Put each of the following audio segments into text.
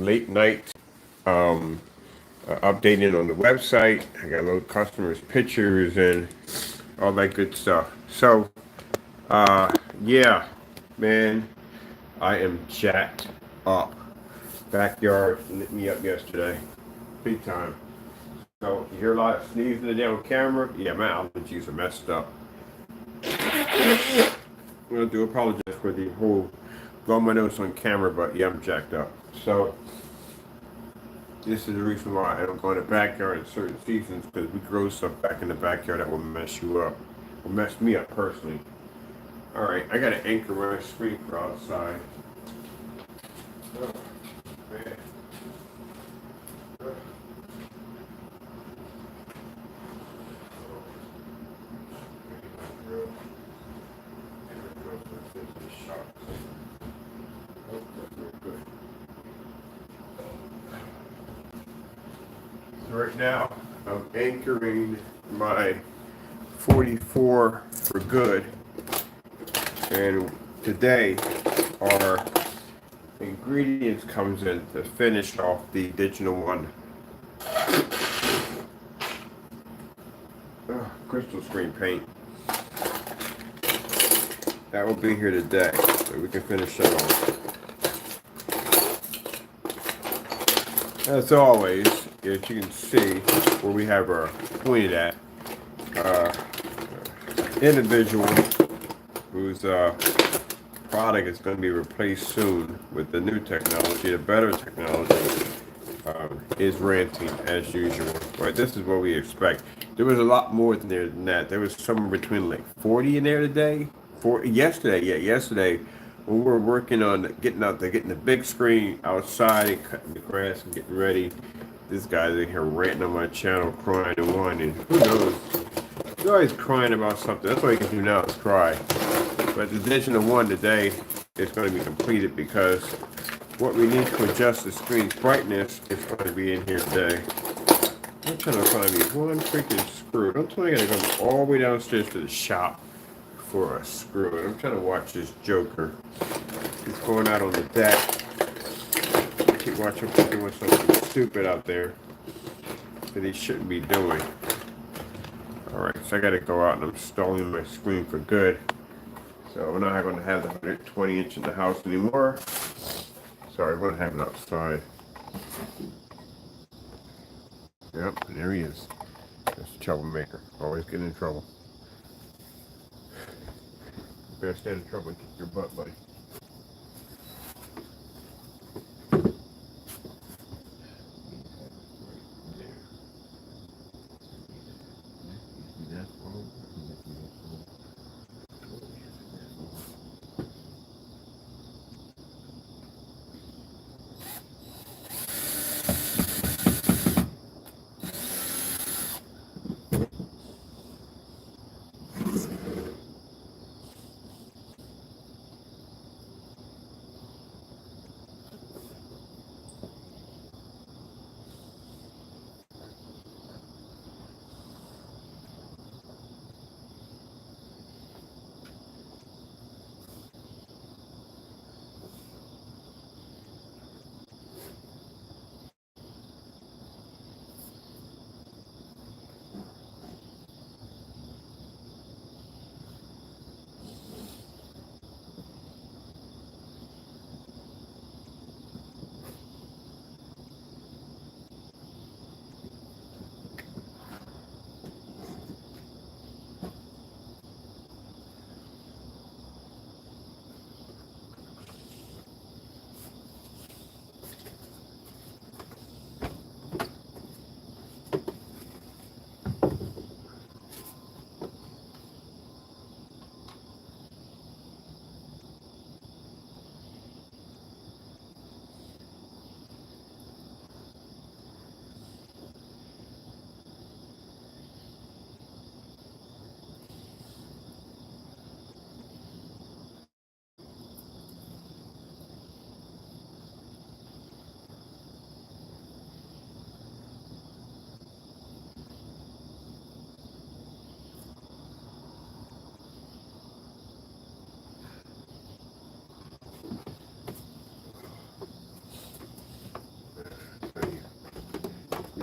late night updating on the website. I got a little customers' pictures and all that good stuff. So, yeah, man, I am jacked up. Backyard lit me up yesterday, big time. So you hear a lot of sneezing today on camera. Yeah, my allergies are messed up. I do apologize for the whole blowing my nose on camera, but yeah, I'm jacked up. So this is the reason why I don't go in the backyard in certain seasons, because we grow stuff back in the backyard that will mess you up, will mess me up personally. All right, I got to anchor my screen for outside. Oh, man. So right now, I'm anchoring my 44 for good, and today our ingredients comes in to finish off the Digital One crystal screen paint. That will be here today, so we can finish that off. As always, as you can see where we have our pointed at, individual whose product is going to be replaced soon with the new technology, the better technology, is ranting as usual. Right, this is what we expect. There was a lot more than that. There was somewhere between like 40 in there today. Yesterday, when we were working on getting out there, getting the big screen outside and cutting the grass and getting ready, this guy's in here ranting on my channel, crying and whining. Who knows? He's always crying about something. That's all he can do now is cry. But the Digital One today is going to be completed, because what we need to adjust the screen's brightness is going to be in here today. I'm trying to find me one freaking screw. Don't tell me I gotta go all the way downstairs to the shop for a screw. And I'm trying to watch this joker. He's going out on the deck. I keep watching him doing something stupid out there that he shouldn't be doing. Alright, so I gotta go out and I'm installing my screen for good. So we're not going to have the 120 inch in the house anymore. Sorry, we're going to have it outside. Yep, there he is. That's a troublemaker. Always getting in trouble. Better stand in trouble and kick your butt, buddy.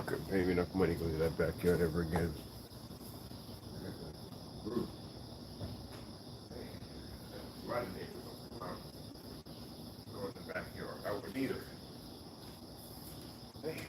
couldn't pay me enough money to go to that backyard ever again. A lot of neighbors don't come out. Go in the backyard. I wouldn't either. Hey.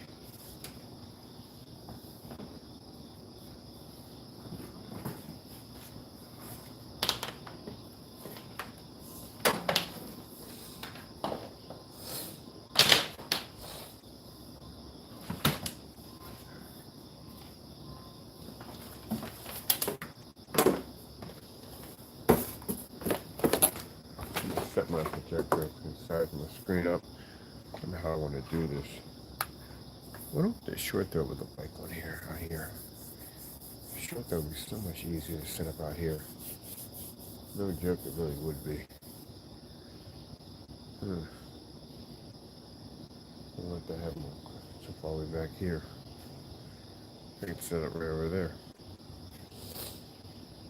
Set my projector inside my screen up. I don't know how I want to do this. What if the short throw would look like on here? Out here. Short throw would be so much easier to set up out here. No joke, it really would be. I'll let that happen so far way back here. I can set it right over there.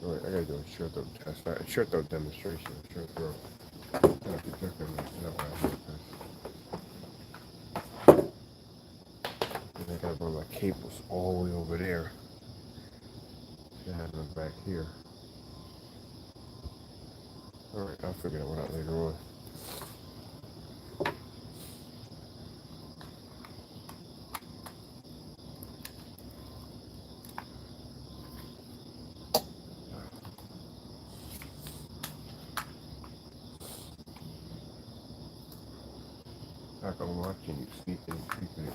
Alright, I gotta do a short throw test. A short throw demonstration. Short throw. And I gotta run my cables all the way over there. And have them back here. Alright, I'll figure that one out later on. Like I'm watching you sneaking, creeping,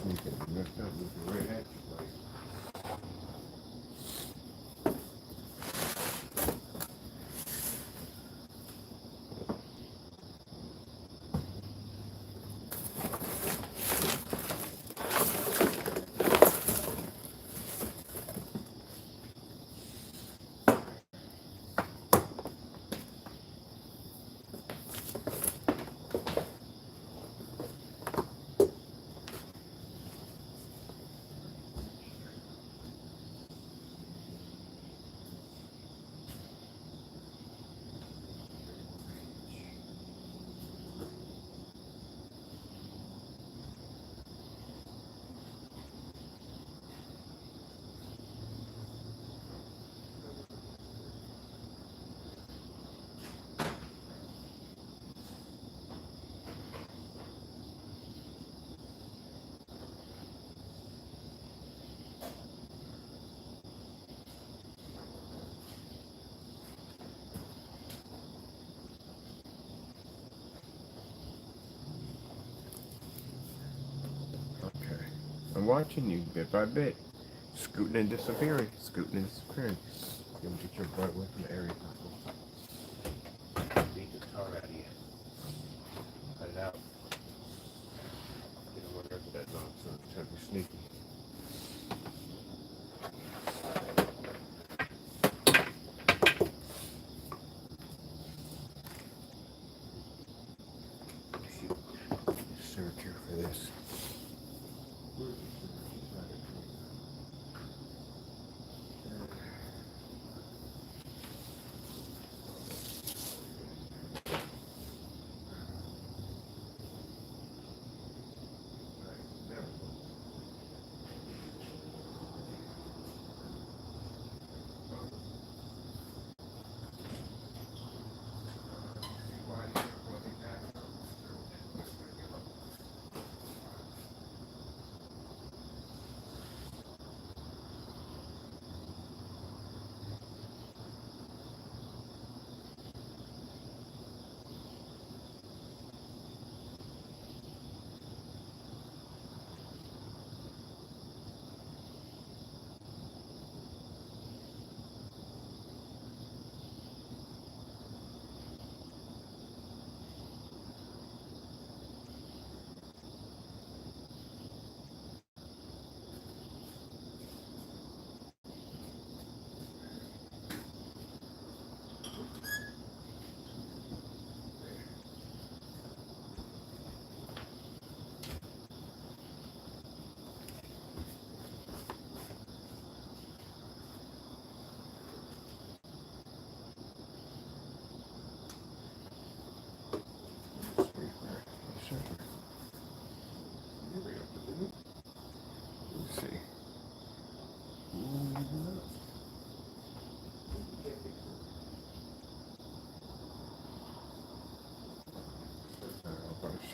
sneaking. You messed up, looking right at you, buddy. I'm watching you bit by bit, scooting and disappearing, scooting and disappearing. You'll get your butt away from the area. Beat the tar out of you. Cut it out. You don't want to get that nonsense. Try to be sneaky. Search here for this.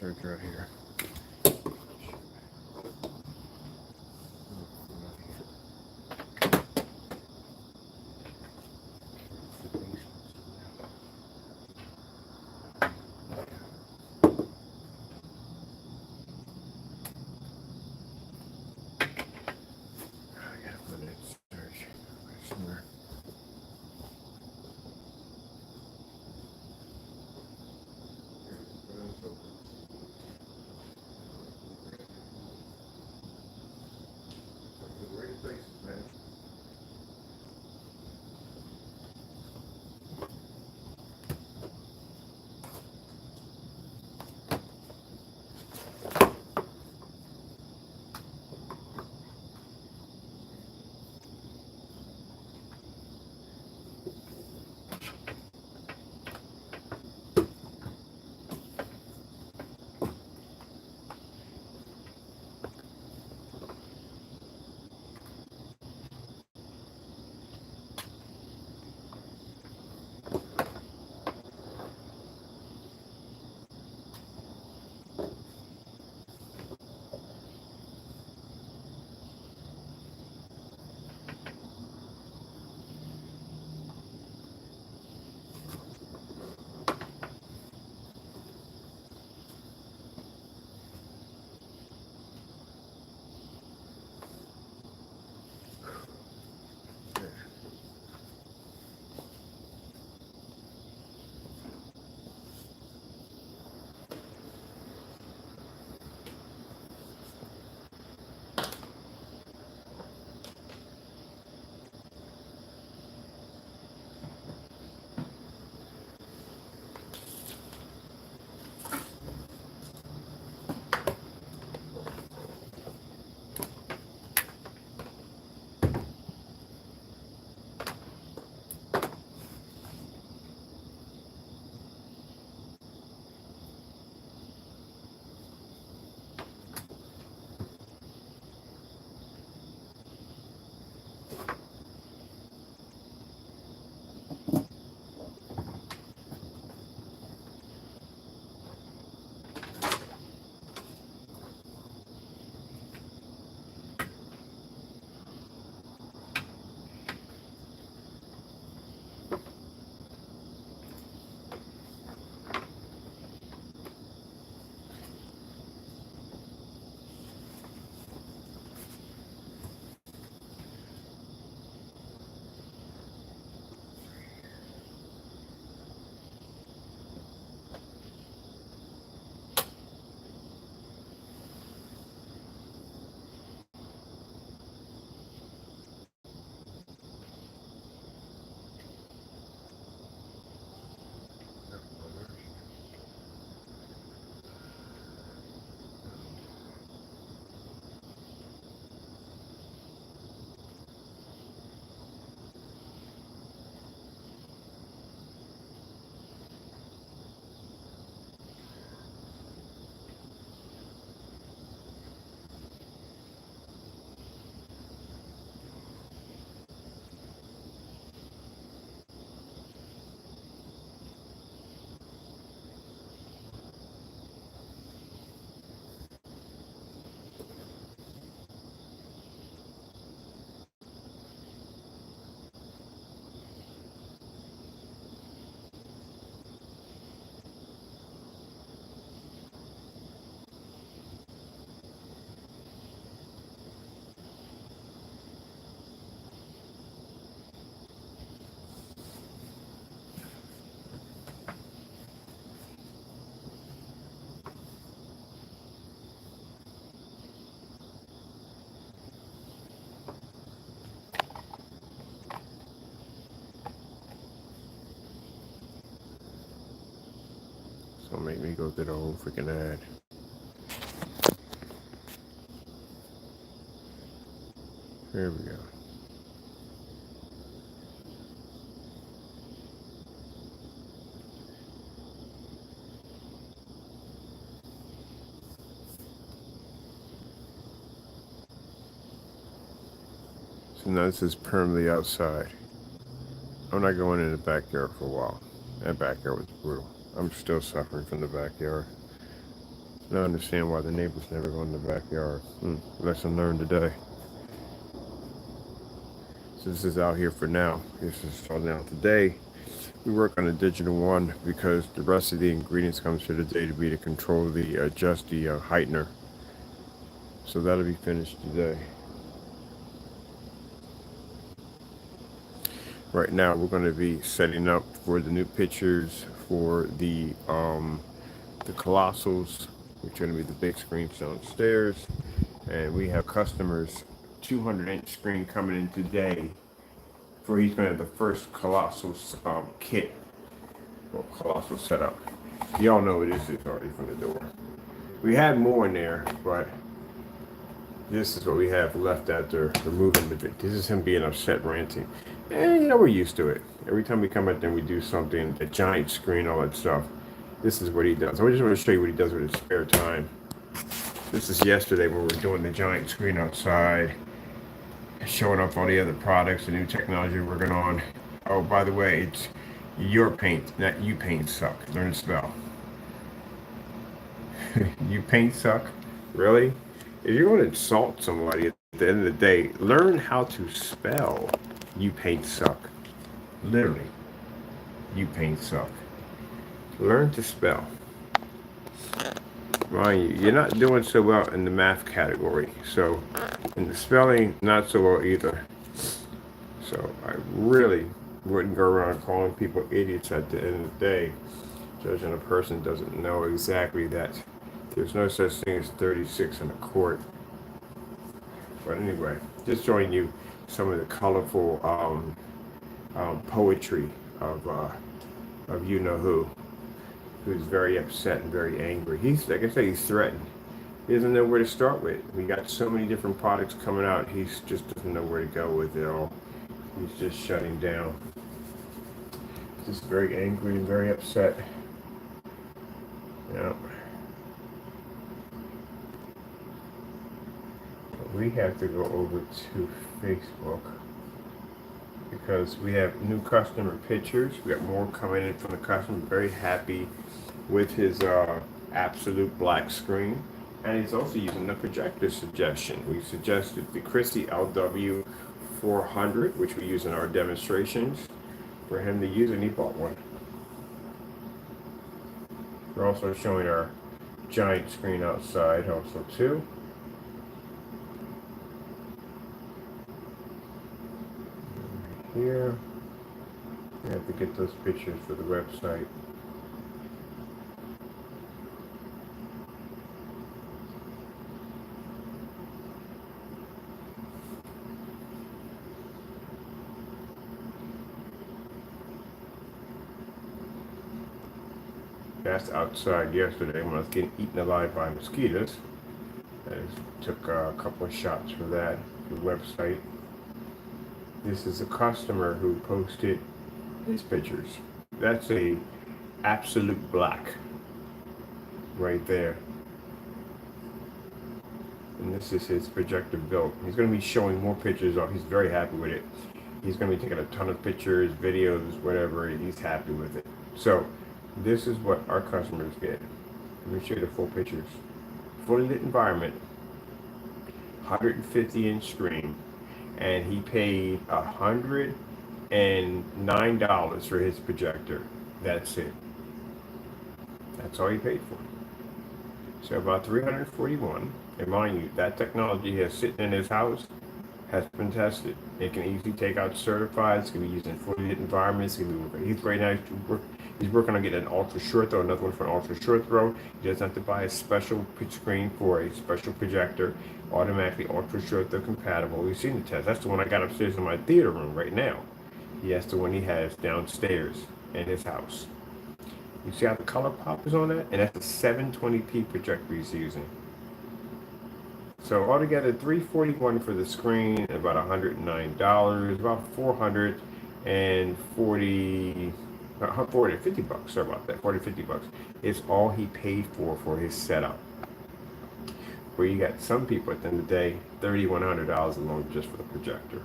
search right here. Don't make me go through the whole freaking ad. Here we go. So now this is permanently outside. I'm not going in the backyard for a while. That backyard was brutal. I'm still suffering from the backyard. I understand why the neighbors never go in the backyard. Lesson learned today. So this is out here for now. This is starting out today. We work on a digital one because the rest of the ingredients comes to the day to be to control the adjust the heightener. So that'll be finished today. Right now we're going to be setting up for the new pictures for the Colossals, which are going to be the big screens downstairs. And we have customers 200-inch screen coming in today for he's going to have the first Colossal kit or Colossal setup. Y'all know what this is already from the door. We had more in there, but this is what we have left after removing the bit. This is him being upset, ranting. And you know, we're used to it. Every time we come out there and we do something, a giant screen, all that stuff. This is what he does. I just want to show you what he does with his spare time. This is yesterday when we were doing the giant screen outside, showing off all the other products, the new technology we're working on. Oh, by the way, it's your paint, not you paint suck. Learn to spell. You paint suck? Really? If you're going to insult somebody at the end of the day, learn how to spell you paint suck. Literally. You paint suck. Learn to spell. Mind you, you're not doing so well in the math category. So, in the spelling, not so well either. So, I really wouldn't go around calling people idiots at the end of the day, judging a person doesn't know exactly that there's no such thing as 36 in a quart. But anyway, just showing you some of the colorful poetry of you know who's very upset and very angry. He's, like I say, he's threatened. He doesn't know where to start with. We got so many different products coming out. He just doesn't know where to go with it all. He's just shutting down. He's just very angry and very upset. Yeah. We have to go over to Facebook because we have new customer pictures. We got more coming in from the customer. Very happy with his absolute black screen, and he's also using the projector suggestion. We suggested the Christie LW 400, which we use in our demonstrations, for him to use, and he bought one. We're also showing our giant screen outside also too. Here, we have to get those pictures for the website. That's outside yesterday when I was getting eaten alive by mosquitoes. I took a couple of shots for that for the website. This is a customer who posted his pictures. That's a absolute black right there. And this is his projector built. He's going to be showing more pictures off. He's very happy with it. He's going to be taking a ton of pictures, videos, whatever. He's happy with it. So this is what our customers get. Let me show you the full pictures. Fully lit environment, 150-inch screen, and he paid $109 for his projector. That's it. That's all he paid for. So about $341. And mind you, that technology he has sitting in his house has been tested. It can easily take out certified. It's going to be used in fully lit environments. He's right now. He's working on getting an ultra short throw, another one for an ultra short throw. He doesn't have to buy a special screen for a special projector. Automatically ultra short throw compatible. We've seen the test. That's the one I got upstairs in my theater room right now. That's the one he has downstairs in his house. You see how the color pop is on that? And that's a 720p projector he's using. So altogether, $341 for the screen, about $109, about 50 bucks. Sorry about that. 50 bucks is all he paid for his setup. Where you got some people at the end of the day, $3,100 alone just for the projector.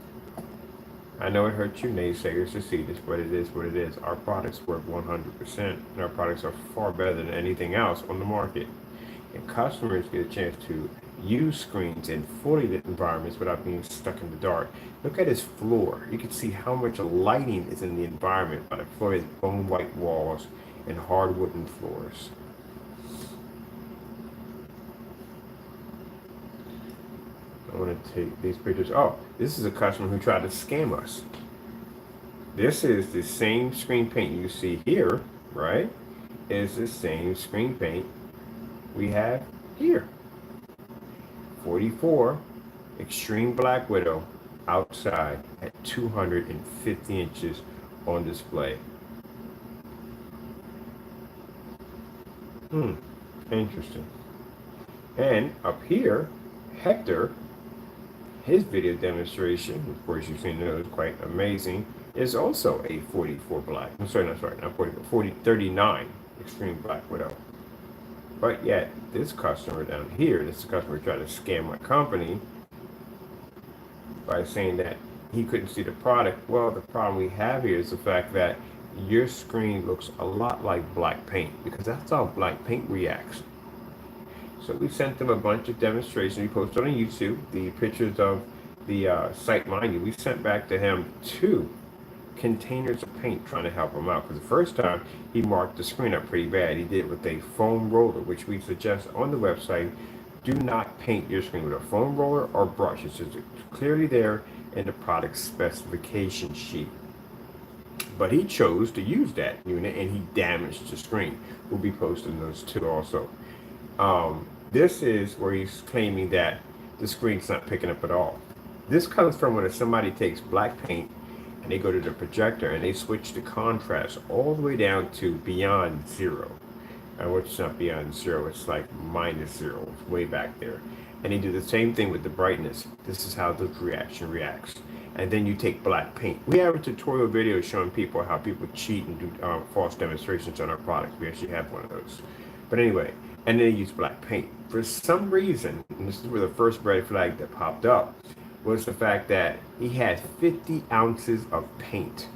I know it hurts you naysayers to see this, but it is what it is. Our products work 100%, and our products are far better than anything else on the market. and customers get a chance to use screens in fully lit environments without being stuck in the dark. Look at his floor. You can see how much lighting is in the environment by the floor has bone white walls and hard wooden floors. I want to take these pictures. Oh, this is a customer who tried to scam us. This is the same screen paint you see here, right? Is the same screen paint we have here. 44 Extreme Black Widow outside at 250 inches on display. Interesting. And up here, Hector, his video demonstration, of course you've seen it, was quite amazing, is also a 44 black. I'm sorry, not 44, 39 Extreme Black Widow. But yet, this customer down here, this customer tried to scam my company by saying that he couldn't see the product. Well, the problem we have here is the fact that your screen looks a lot like black paint, because that's how black paint reacts. So we sent them a bunch of demonstrations. We posted on YouTube the pictures of the site, mind you. We sent back to him 2 containers of paint trying to help him out. Because the first time he marked the screen up pretty bad. He did it with a foam roller, which we suggest on the website. Do not paint your screen with a foam roller or brush. It's just clearly there in the product specification sheet. But he chose to use that unit and he damaged the screen. We'll be posting those 2 also. This is where he's claiming that the screen's not picking up at all. This comes from when somebody takes black paint and they go to the projector and they switch the contrast all the way down to beyond 0. Which is not beyond 0, it's like -0, it's way back there. And they do the same thing with the brightness. This is how the reaction reacts. And then you take black paint. We have a tutorial video showing people how people cheat and do false demonstrations on our products. We actually have one of those. But anyway, and then they use black paint. For some reason, and this is where the first red flag that popped up, was the fact that he had 50 ounces of paint.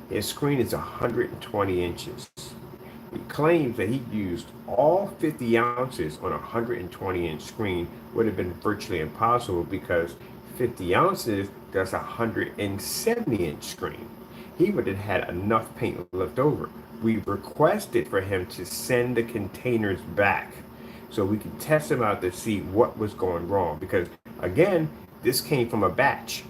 His screen is 120 inches. He claims that he used all 50 ounces on a 120-inch screen. Would have been virtually impossible because 50 ounces does a 170-inch screen. He would have had enough paint left over. We requested for him to send the containers back so we could test them out to see what was going wrong. Because again, this came from a batch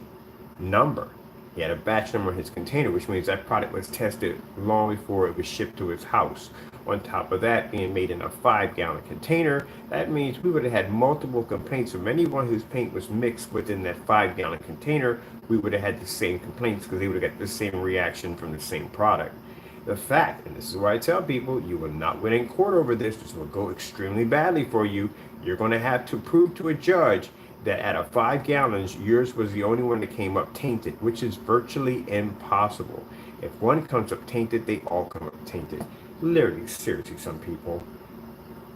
number. He had a batch number in his container, which means that product was tested long before it was shipped to his house. On top of that, being made in a 5-gallon container, that means we would have had multiple complaints from anyone whose paint was mixed within that 5-gallon container. We would have had the same complaints because they would have got the same reaction from the same product. The fact, and this is why I tell people, you will not win in court over this. This will go extremely badly for you. You're going to have to prove to a judge that out of 5 gallons, yours was the only one that came up tainted, which is virtually impossible. If one comes up tainted, they all come up tainted. Literally, seriously, some people.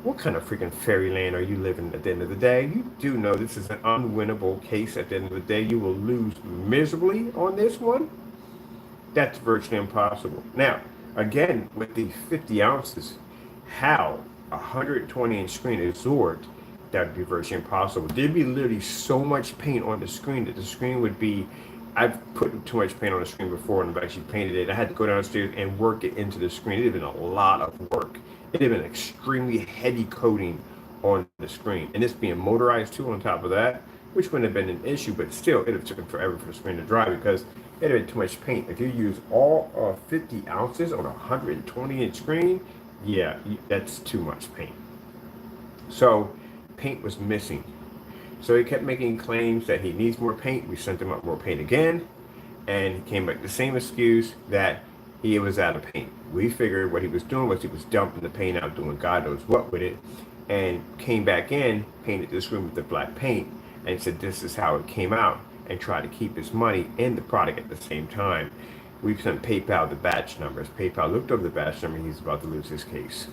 What kind of freaking fairyland are you living at the end of the day? You do know this is an unwinnable case at the end of the day. You will lose miserably on this one. That's virtually impossible. Now, again, with the 50 ounces, how a 120-inch screen is absorbed, that would be virtually impossible. There'd be literally so much paint on the screen that the screen would be, I've put too much paint on the screen before and I've actually painted it. I had to go downstairs and work it into the screen. It'd have been a lot of work. It'd have been extremely heavy coating on the screen. And this being motorized too on top of that, which wouldn't have been an issue, but still, it'd have taken forever for the screen to dry because it had too much paint. If you use all 50 ounces on a 120-inch screen, yeah, that's too much paint. So paint was missing. So he kept making claims that he needs more paint. We sent him up more paint again, and he came back the same excuse that he was out of paint. We figured what he was doing was he was dumping the paint out, doing God knows what with it, and came back in, painted this room with the black paint, and said this is how it came out, and tried to keep his money in the product at the same time. We've sent PayPal the batch numbers. PayPal looked over the batch number. He's about to lose his case.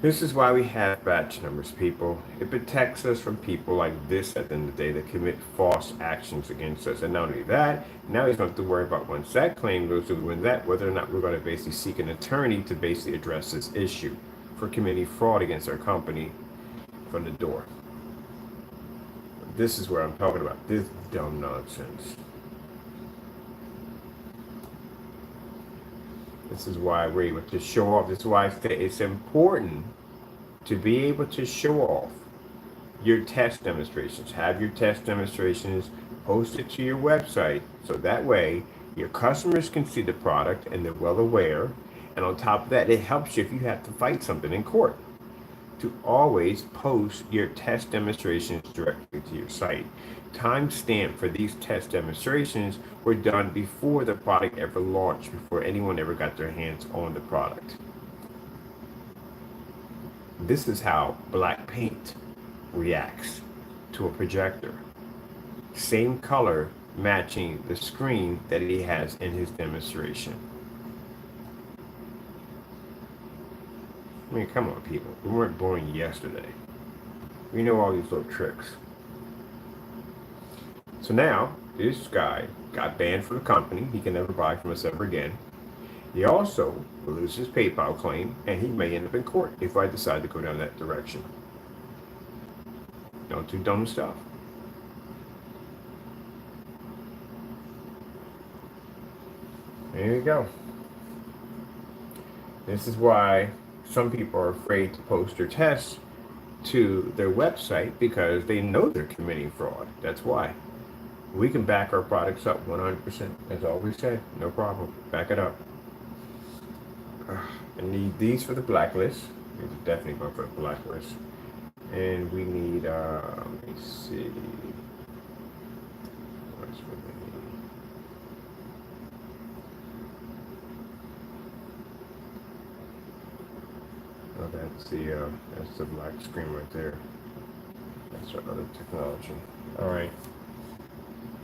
This is why we have batch numbers, people. It protects us from people like this at the end of the day that commit false actions against us. And not only that, now he's going to have to worry about once that claim goes through, whether or not we're going to basically seek an attorney to basically address this issue for committing fraud against our company from the door. This is where I'm talking about. This dumb nonsense. This is why we're able to show off. This is why it's important to be able to show off your test demonstrations. Have your test demonstrations posted to your website so that way your customers can see the product and they're well aware. And on top of that, it helps you if you have to fight something in court to always post your test demonstrations directly to your site. Timestamp for these test demonstrations were done before the product ever launched, before anyone ever got their hands on the product. This is how black paint reacts to a projector. Same color matching the screen that he has in his demonstration. I mean, come on, people. We weren't born yesterday. We know all these little tricks. So now, this guy got banned from the company. He can never buy from us ever again. He also will lose his PayPal claim, and he may end up in court if I decide to go down that direction. Don't do dumb stuff. There you go. This is why some people are afraid to post their tests to their website because they know they're committing fraud. That's why. We can back our products up 100%. As always said, no problem. Back it up. I need these for the blacklist. These are definitely going for the blacklist. And we need, let me see. What's what we need? Oh, that's the black screen right there. That's our other technology. All right.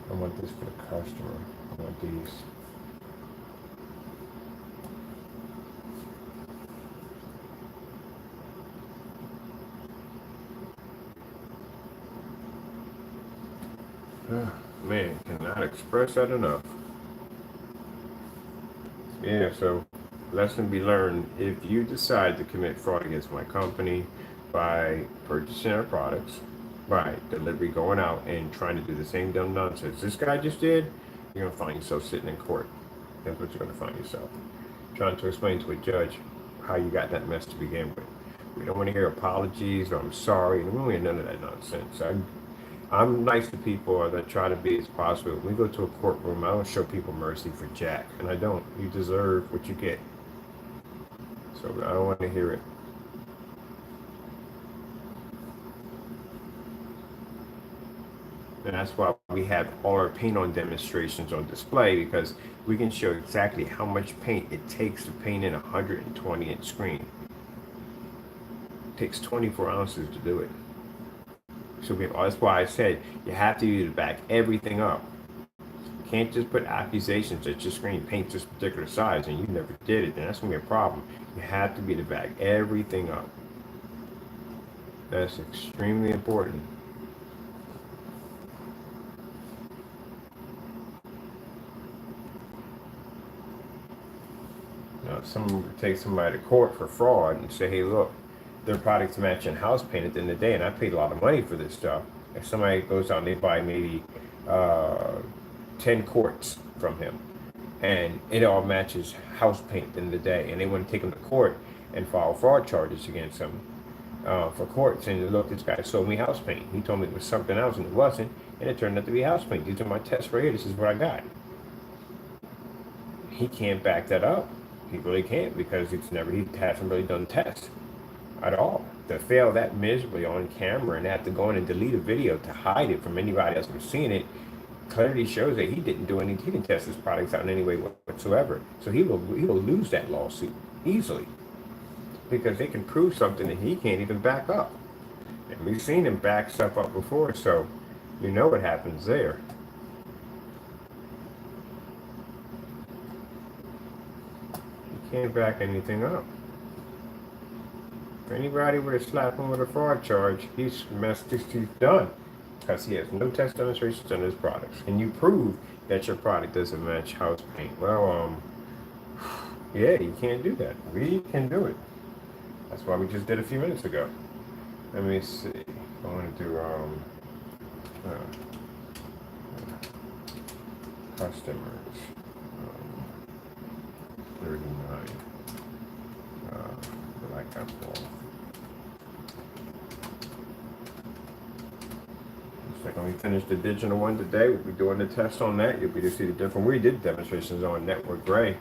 I want this for the customer. I want these. Man, cannot express that enough. Yeah, so lesson be learned. If you decide to commit fraud against my company by purchasing our products, by delivery going out and trying to do the same dumb nonsense this guy just did, you're going to find yourself sitting in court. That's what you're going to find yourself. Trying to explain to a judge how you got that mess to begin with. We don't want to hear apologies or I'm sorry. We don't want to hear none of that nonsense. I'm nice to people that try to be as possible. When we go to a courtroom, I don't show people mercy for jack. And I don't. You deserve what you get. So I don't want to hear it. And that's why we have all our paint on demonstrations on display, because we can show exactly how much paint it takes to paint in a 120-inch screen. It takes 24 ounces to do it. So that's why I said you have to either back everything up. You can't just put accusations that your screen paints this particular size and you never did it, and that's going to be a problem. You have to be to back everything up. That's extremely important. Now, if someone would take somebody to court for fraud and say, hey, look, their products matching house paint at the end of the day, and I paid a lot of money for this stuff. If somebody goes out and they buy maybe 10 quarts from him, and it all matches house paint at the end of the day, and they want to take him to court and file fraud charges against him for court, saying, look, this guy sold me house paint. He told me it was something else, and it wasn't, and it turned out to be house paint. These are my tests right here. This is what I got. He can't back that up. He really can't, because he hasn't really done tests at all. To fail that miserably on camera and have to go in and delete a video to hide it from anybody else from seeing it clearly shows that he didn't do anything. He didn't test his products out in any way whatsoever. So he will lose that lawsuit easily, because they can prove something that he can't even back up. And we've seen him back stuff up before, so you know what happens there. You can't back anything up. If anybody were to slap him with a fraud charge, he's done, because he has no test demonstrations on his products. And you prove that your product doesn't match house paint. Well, yeah, you can't do that. We can do it. That's why we just did a few minutes ago. Let me see. I want to do customers 39. Like that ball. When we finish the digital one today, we'll be doing the test on that. You'll be to see the different. We did demonstrations on network gray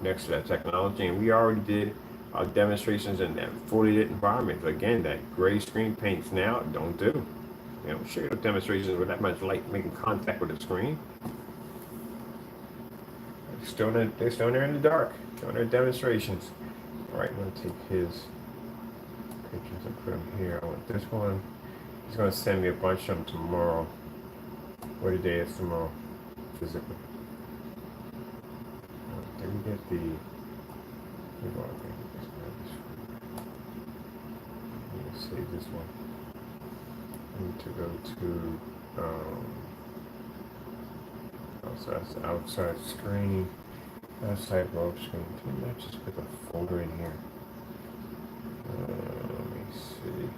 next to that technology, and we already did demonstrations in that fully lit environment. But again, that gray screen paints now don't do. You know, show you demonstrations with that much light making contact with the screen. They're still there in the dark, doing their demonstrations. All right, I'm gonna take his pictures and put them here. I want this one. He's gonna send me a bunch of them tomorrow. What day is tomorrow? Physically. Did we get the? Let's see this one. I need to go to. So that's the outside screen. Outside bulb screen. Can I just put a folder in here? Let me see.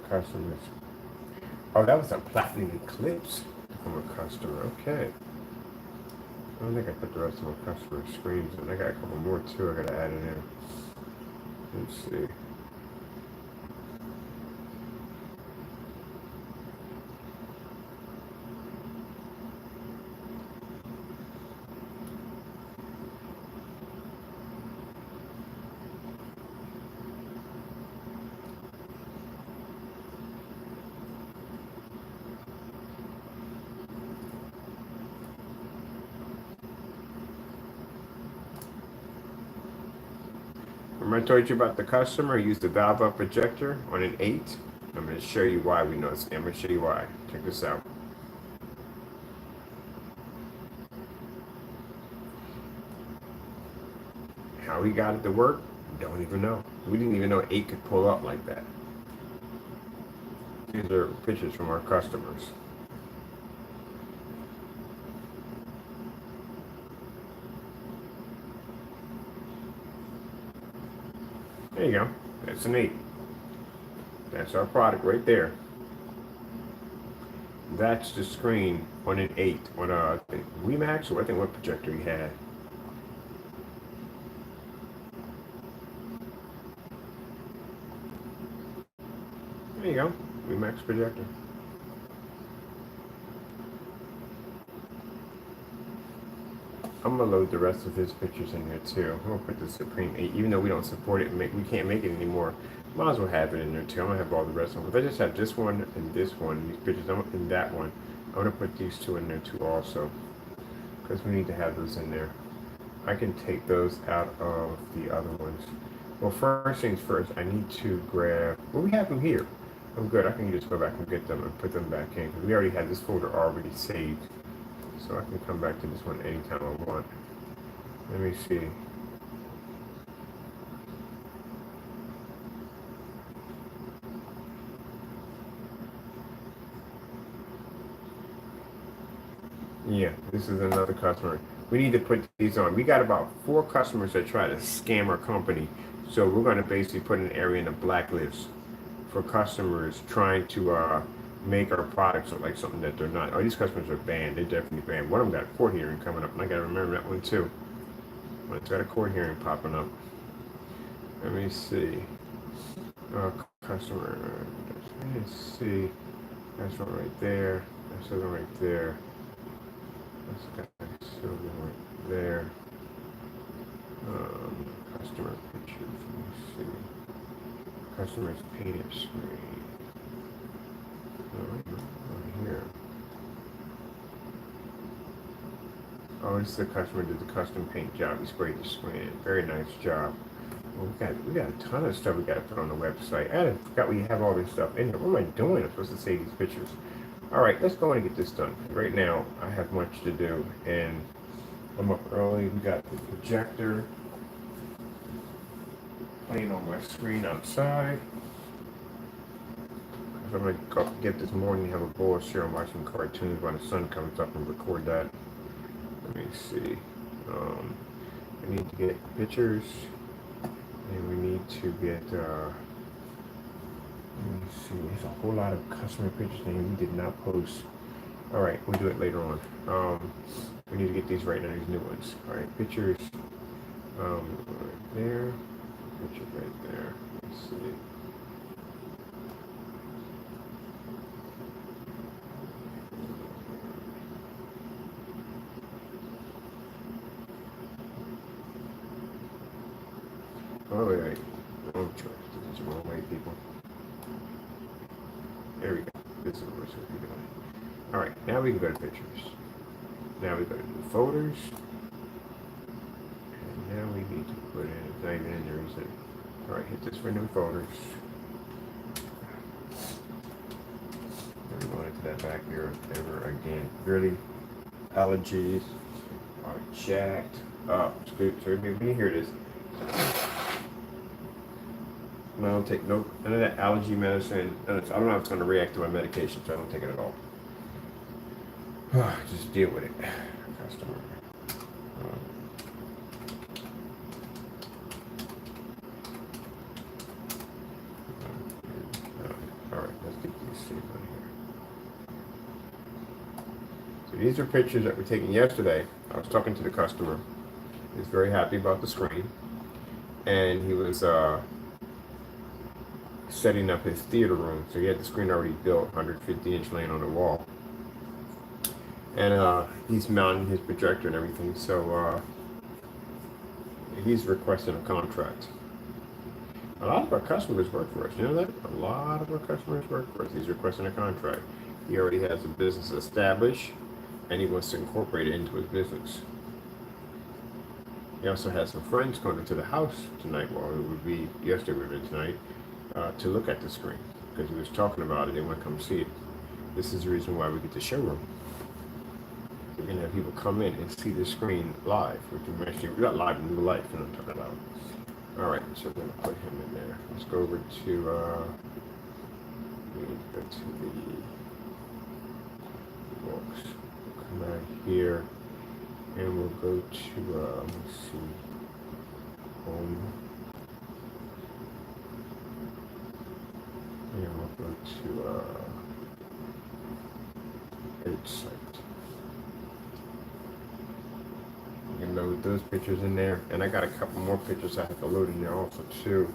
Customers. Oh, that was a platinum eclipse from a customer. Okay. I don't think I put the rest of my customer screens in. I got a couple more too. I gotta add it in. Let's see. Remember I told you about the customer who used the valve up projector on an 8? I'm going to show you why we know it's. I'm going to show you why. Check this out. How he got it to work, don't even know. We didn't even know 8 could pull up like that. These are pictures from our customers. There you go. That's an 8. That's our product right there. That's the screen on an 8 on a WeMax, or I think what projector he had. There you go. WeMax projector. I'm gonna load the rest of his pictures in here too. I'm gonna put the Supreme 8, even though we don't support it, we can't make it anymore. Might as well have it in there too. I'm gonna have all the rest of them. If I just have this one and this one, these pictures, and that one, I'm gonna put these two in there too also, because we need to have those in there. I can take those out of the other ones. Well, first things first, I need to grab. Well, we have them here. I'm good. I can just go back and get them and put them back in because we already had this folder already saved. So I can come back to this one anytime I want. Let me see. Yeah, this is another customer. We need to put these on. We got about 4 customers that try to scam our company. So we're going to basically put an area in the blacklist for customers trying to make our products look like something that they're not. Oh, these customers are banned. They're definitely banned. One of them got a court hearing coming up, and I got to remember that one too. One's got a court hearing popping up. Let me see. Customer. Let me see. That's one right there. That's one right there. That's got silver right there. Customer pictures. Let me see. Customer's painted screen. Here. Oh, this is the customer did the custom paint job. He sprayed the screen. Very nice job. Well, we got a ton of stuff we got to put on the website. I forgot we have all this stuff in here. What am I doing? I'm supposed to save these pictures. All right, let's go and get this done. Right now, I have much to do, and I'm up early. We got the projector playing on my screen outside. I'm gonna go get this morning, have a bowl of cereal, watch some cartoons when the sun comes up and record that. Let me see. I need to get pictures, and we need to get. Let me see. There's a whole lot of customer pictures that we did not post. All right, we'll do it later on. We need to get these right now. These new ones. All right, pictures. Right there. Picture right there. Let's see. Oh, wait. Wrong choice. This is the wrong way, people. There we go. This is what we're supposed to be doing. All right, now we can go to pictures. Now we go to new folders. And now we need to put in, it's not even in there, is it? All right, hit this for new folders. Never going into that back here ever again. Really, allergies are jacked up. So when you hear this, I don't take none of that allergy medicine. I don't know if it's going to react to my medication, so I don't take it at all. Just deal with it, customer. All right, let's get these saved on here. So these are pictures that were taken yesterday. I was talking to the customer. He was very happy about the screen, and he was setting up his theater room. So he had the screen already built, 150-inch laying on the wall. And he's mounting his projector and everything, so he's requesting a contract. A lot of our customers work for us, you know that? A lot of our customers work for us. He's requesting a contract. He already has a business established, and he wants to incorporate it into his business. He also has some friends coming to the house tonight, well, it would be yesterday, would have been tonight, to look at the screen, because he was talking about it, they want to come see it. This is the reason why we get the showroom. We're going to have people come in and see the screen live, which is actually not live in real life, you know what I'm talking about. All right, so we're going to put him in there. Let's go over to, we need to go to the books. Come out here, and we'll go to, let's see, home. And we'll go to, edit site. You can load those pictures in there, and I got a couple more pictures I have to load in there also too.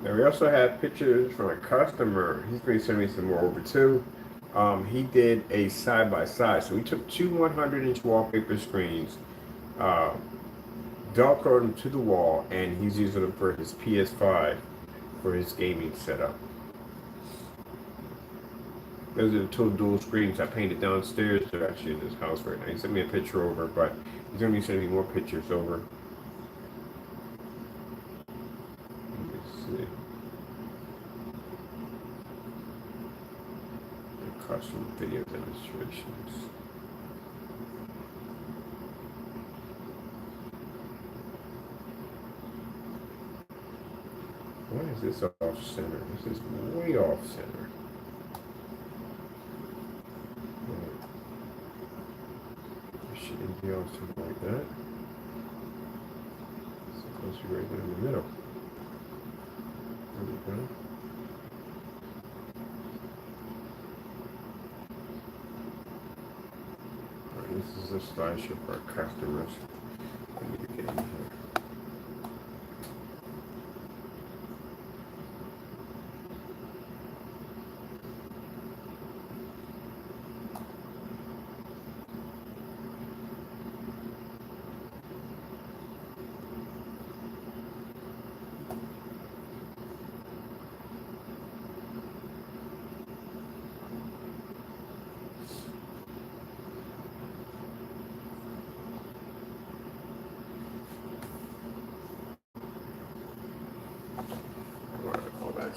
Now we also have pictures from a customer. He's going to send me some more over too. He did a side-by-side. So we took two 100-inch wallpaper screens, Velcroed them to the wall, and he's using them for his PS5 for his gaming setup. Those are the two dual screens I painted downstairs. They're actually in his house right now. He sent me a picture over, but he's going to be sending me more pictures over. Custom video demonstrations. Why is this off center? This is way off center. It shouldn't be off center like that. It's supposed to be right there in the middle. There we go. This is a slideshow for our customers. I need to get in here.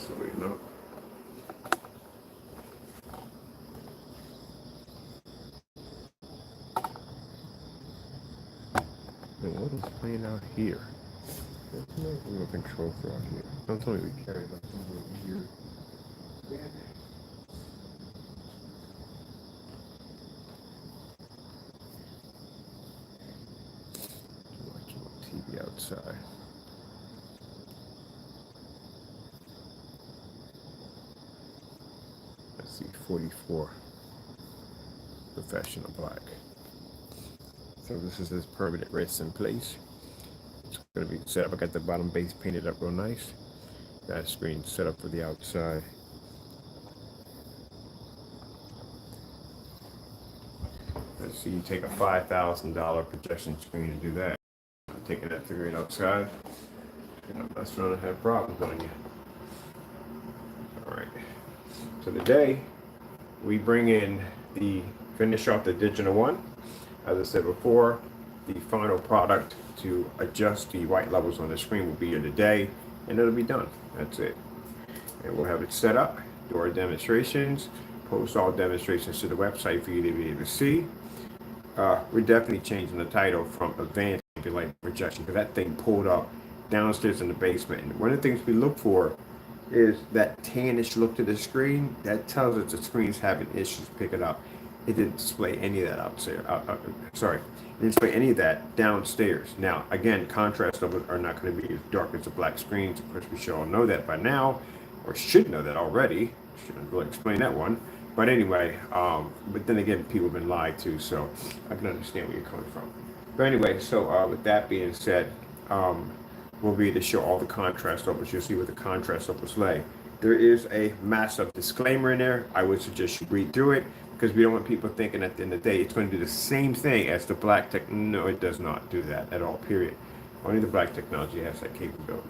Absolutely not. And what is playing out here? There's no remote control throughout here. Don't tell me we carry that over here. Watching TV outside. Let's see, 44. Professional black. So this is his permanent rest in place. It's going to be set up. I got the bottom base painted up real nice. That screen set up for the outside. Let's see, you take a $5,000 projection screen to do that. I'm taking that figure it outside. And I'm not trying to have problems on you. All right. So today we bring in finish off the Digital One. As I said before, the final product to adjust the white levels on the screen will be here today, and it'll be done. That's it. And we'll have it set up, do our demonstrations, post all demonstrations to the website for you to be able to see. We're definitely changing the title from Advanced Light Projection because that thing pulled up downstairs in the basement. And one of the things we look for is that tannish look to the screen. That tells us the screen's having issues picking up. It didn't display any of that outside. Sorry, it didn't display any of that downstairs. Now, again, contrast levels are not going to be as dark as the black screens. Of course, we should all know that by now, or should know that already. Shouldn't really explain that one. But anyway, but then again, people have been lied to, so I can understand where you're coming from. But anyway, so with that being said, we'll be able to show all the contrast levels. You'll see what the contrast levels lay. There is a massive disclaimer in there. I would suggest you read through it because we don't want people thinking at the end of the day it's going to do the same thing as the black tech. No, it does not do that at all, period. Only the black technology has that capability.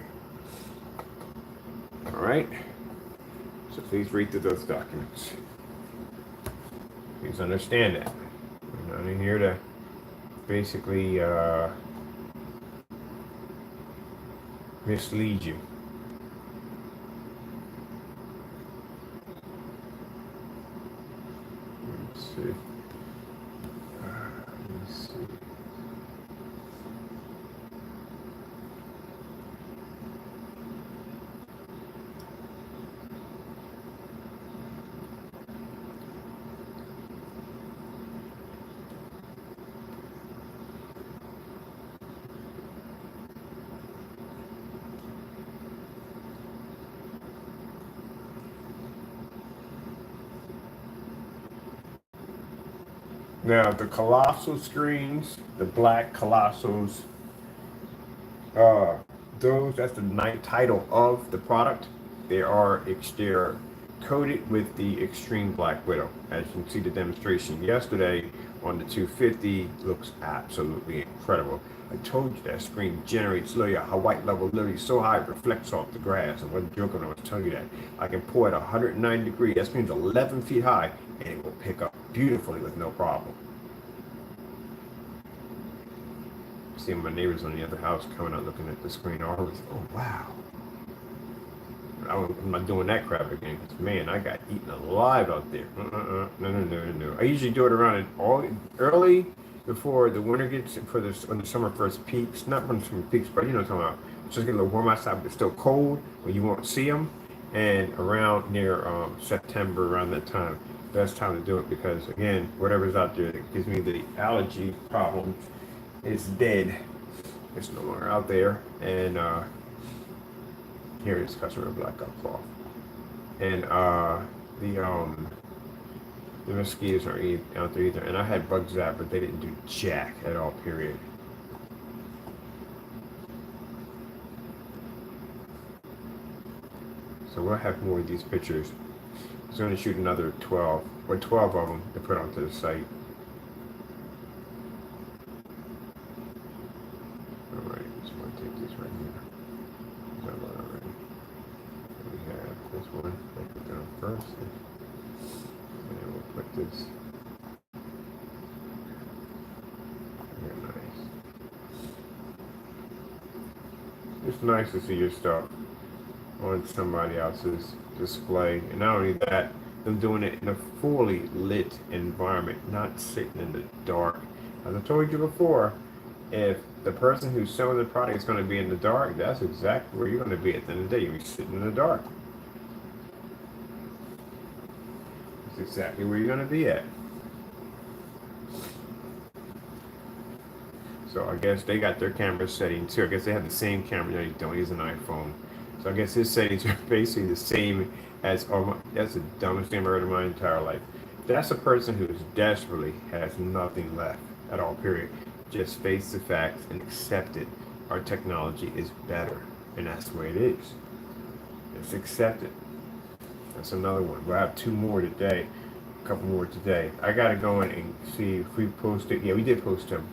All right. So please read through those documents. Please understand that. We're not in here to basically mislead you. Let's see. Let's see. Now the colossal screens, the black colossals, that's the title of the product. They're coated with the Extreme Black Widow. As you can see, the demonstration yesterday on the 250 looks absolutely incredible. I told you that screen generates literally a white level, literally so high it reflects off the grass. I wasn't joking when I was telling you that. I can pour at 190 degrees. That screen's 11 feet high, and it will pick up beautifully with no problem. Seeing my neighbors on the other house coming out looking at the screen, oh wow. I'm not doing that crap again. Man, I got eaten alive out there. No. I usually do it around early before the winter gets, when the summer first peaks. Not when the summer peaks, but you know what I'm talking about. It's just get a little warm outside, but it's still cold when you won't see them. And around near September, around that time, best time to do it because again, whatever's out there that gives me the allergy problem is dead. It's no longer out there. And here it is, customer black cloth. And the mosquitoes aren't out there either. And I had bug zap, but they didn't do jack at all, period. So we'll have more of these pictures. I was going to shoot another 12 of them to put onto the site. All right, so I'm going to take this right here. We have this one. I'll put that on first. And then we'll put this. Very nice. It's nice to see your stuff on somebody else's display. And not only that, them doing it in a fully lit environment, not sitting in the dark. As I told you before, if the person who's selling the product is going to be in the dark, that's exactly where you're going to be at the end of the day. You're sitting in the dark. That's exactly where you're going to be at. So I guess they got their camera settings too. I guess they have the same camera that he's doing. He's an iPhone. So I guess his settings are basically the same as, oh, that's the dumbest thing I've heard in my entire life. That's a person who desperately has nothing left at all, period. Just face the facts and accept it. Our technology is better, and that's the way it is. It's accepted. That's another one. We'll have two more today, a couple more today. I gotta go in and see if we posted. Yeah, we did post them.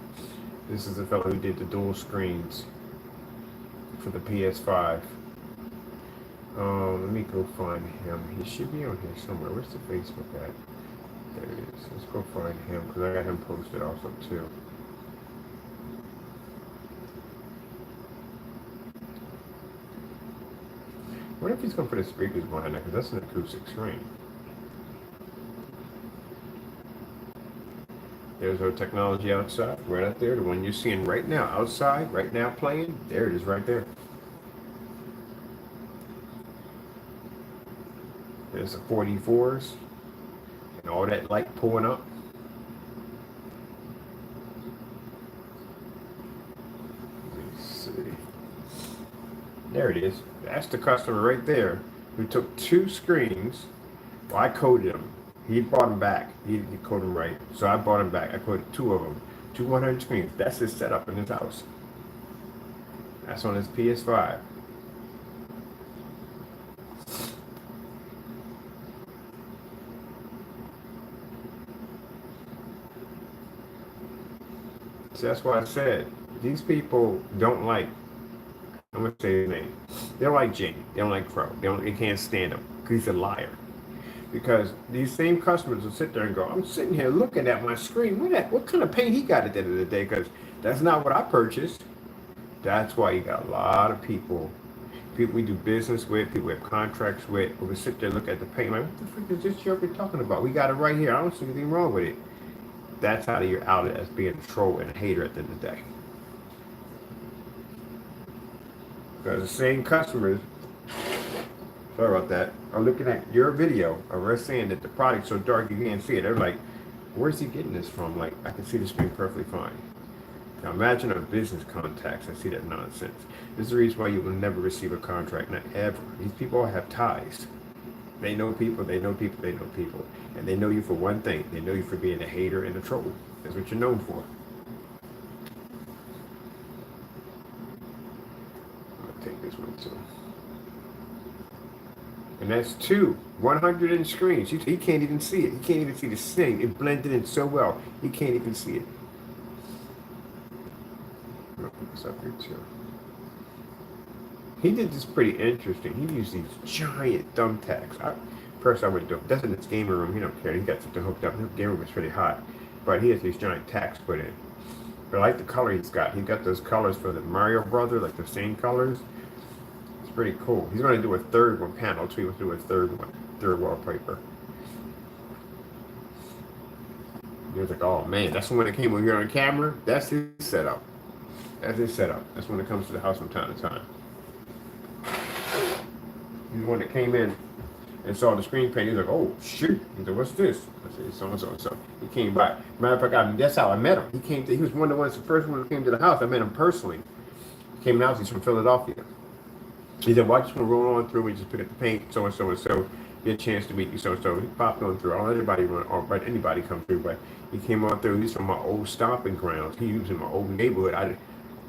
This is the fellow who did the dual screens for the PS5. Let me go find him. He should be on here somewhere. Where's the Facebook at? There it is. Let's go find him because I got him posted also too. What if he's going to put his speakers behind that? Because that's an acoustic screen. There's our technology outside, right out there. The one you're seeing right now outside, right now playing. There it is right there. There's the 44s and all that light pulling up. Let me see. There it is. That's the customer right there who took two screens. Well, I coded them. He brought them back. He coded them right. So I bought them back. I coded two of them. 200 screens. That's his setup in his house. That's on his PS5. So that's why I said these people don't like, I'm gonna say his name. They don't like Jamie. They don't like Crow. They can't stand him because he's a liar. Because these same customers will sit there and go, I'm sitting here looking at my screen. What kind of paint he got at the end of the day? Because that's not what I purchased. That's why you got a lot of people we do business with, people we have contracts with, who will sit there and look at the paint like, what the frick is this joke you're talking about? We got it right here. I don't see anything wrong with it. That's how you're out as being a troll and a hater at the end of the day. Because the same customers, sorry about that, are looking at your video of us saying that the product's so dark you can't see it. They're like, where's he getting this from? Like, I can see the screen perfectly fine. Now imagine our business contacts. I see that nonsense. This is the reason why you will never receive a contract, not ever. These people have ties. They know people, they know people, they know people. And they know you for one thing. They know you for being a hater and a troll. That's what you're known for. I'll take this one too. And that's 100 in screens. He can't even see it. He can't even see the thing. It blended in so well. He can't even see it. I'll put this up here too. He did this pretty interesting. He used these giant thumbtacks. First I would do it. That's in his gamer room. He don't care. He got something hooked up. His gamer room is pretty hot. But he has these giant tacks put in. But I like the color he's got. He got those colors for the Mario Brother, like the same colors. It's pretty cool. He's going to do a third one panel too. He'll do a third wallpaper. He was like, oh man, that's the one that came when you're on camera. That's his setup. That's his setup. That's when it comes to the house from time to time. He's the one that came in and saw the screen paint. He's like, oh shoot. He said, what's this? I said, so and so and so. He came by. Matter of fact, that's how I met him. He was one of the ones, the first one that came to the house. I met him personally. He came out, he's from Philadelphia. He said, well, I just want to roll on through and just pick up the paint, so and so and so, get a chance to meet you, so and so. He popped on through. I'll let anybody run, or let anybody come through, but he came on through. He's from my old stomping grounds. He was in my old neighborhood. I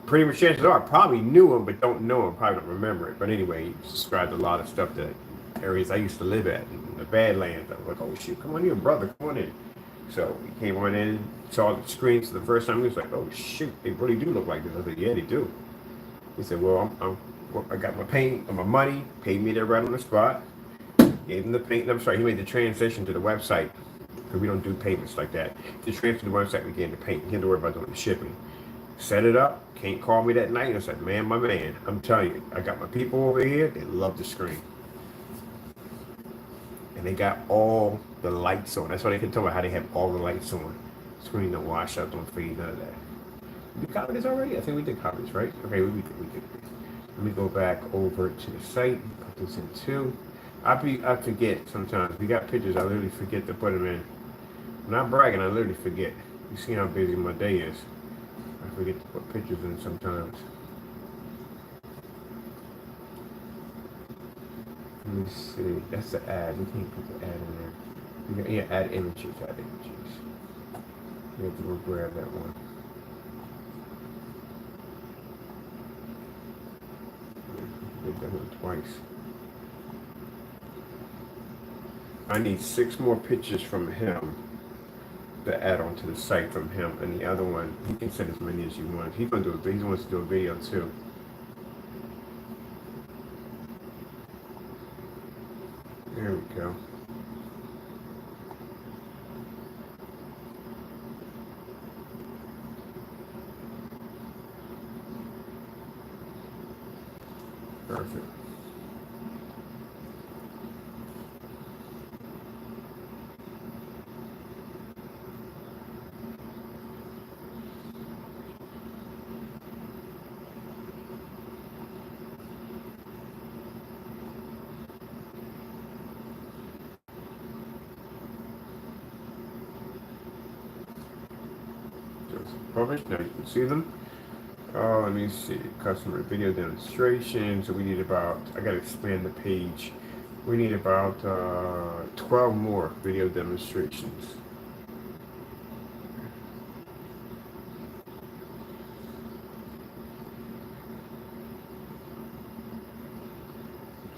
pretty much chances are I probably knew him, but don't know him, probably don't remember it. But anyway, he described a lot of stuff that areas I used to live at, in the Badlands. I was like, oh shoot, come on in, brother, come on in. So he came on in, saw the screens for the first time. He was like, oh shoot, they really do look like this. I said, yeah, they do. He said, well, I got my paint and my money, paid me there right on the spot. Gave him the paint. I'm sorry, he made the transition to the website because we don't do payments like that. The transfer to the website, we gave him the paint. He had to worry about doing the shipping. Set it up. Can't call me that night. I said, man, my man, I'm telling you, I got my people over here. They love the screen. And they got all the lights on. That's why they can tell me how they have all the lights on. Screen don't wash out, don't fade, none of that. We copied this already? I think we did copy this, right? Okay, we did. Let me go back over to the site, put this in too. I forget sometimes. We got pictures, I literally forget to put them in. I'm not bragging, I literally forget. You see how busy my day is. I forget to put pictures in sometimes. Let me see. That's the ad. We can't put the ad in there. Yeah, add images. Add images. We have to go grab that one. Did that one twice. I need 6 more pictures from him to add onto the site from him, and the other one, he can send as many as you want. He's gonna do a, he wants to do a video too. There we go. Perfect. Published. Now you can see them. Let me see. Customer video demonstration. So we need about, I gotta expand the page. We need about 12 more video demonstrations.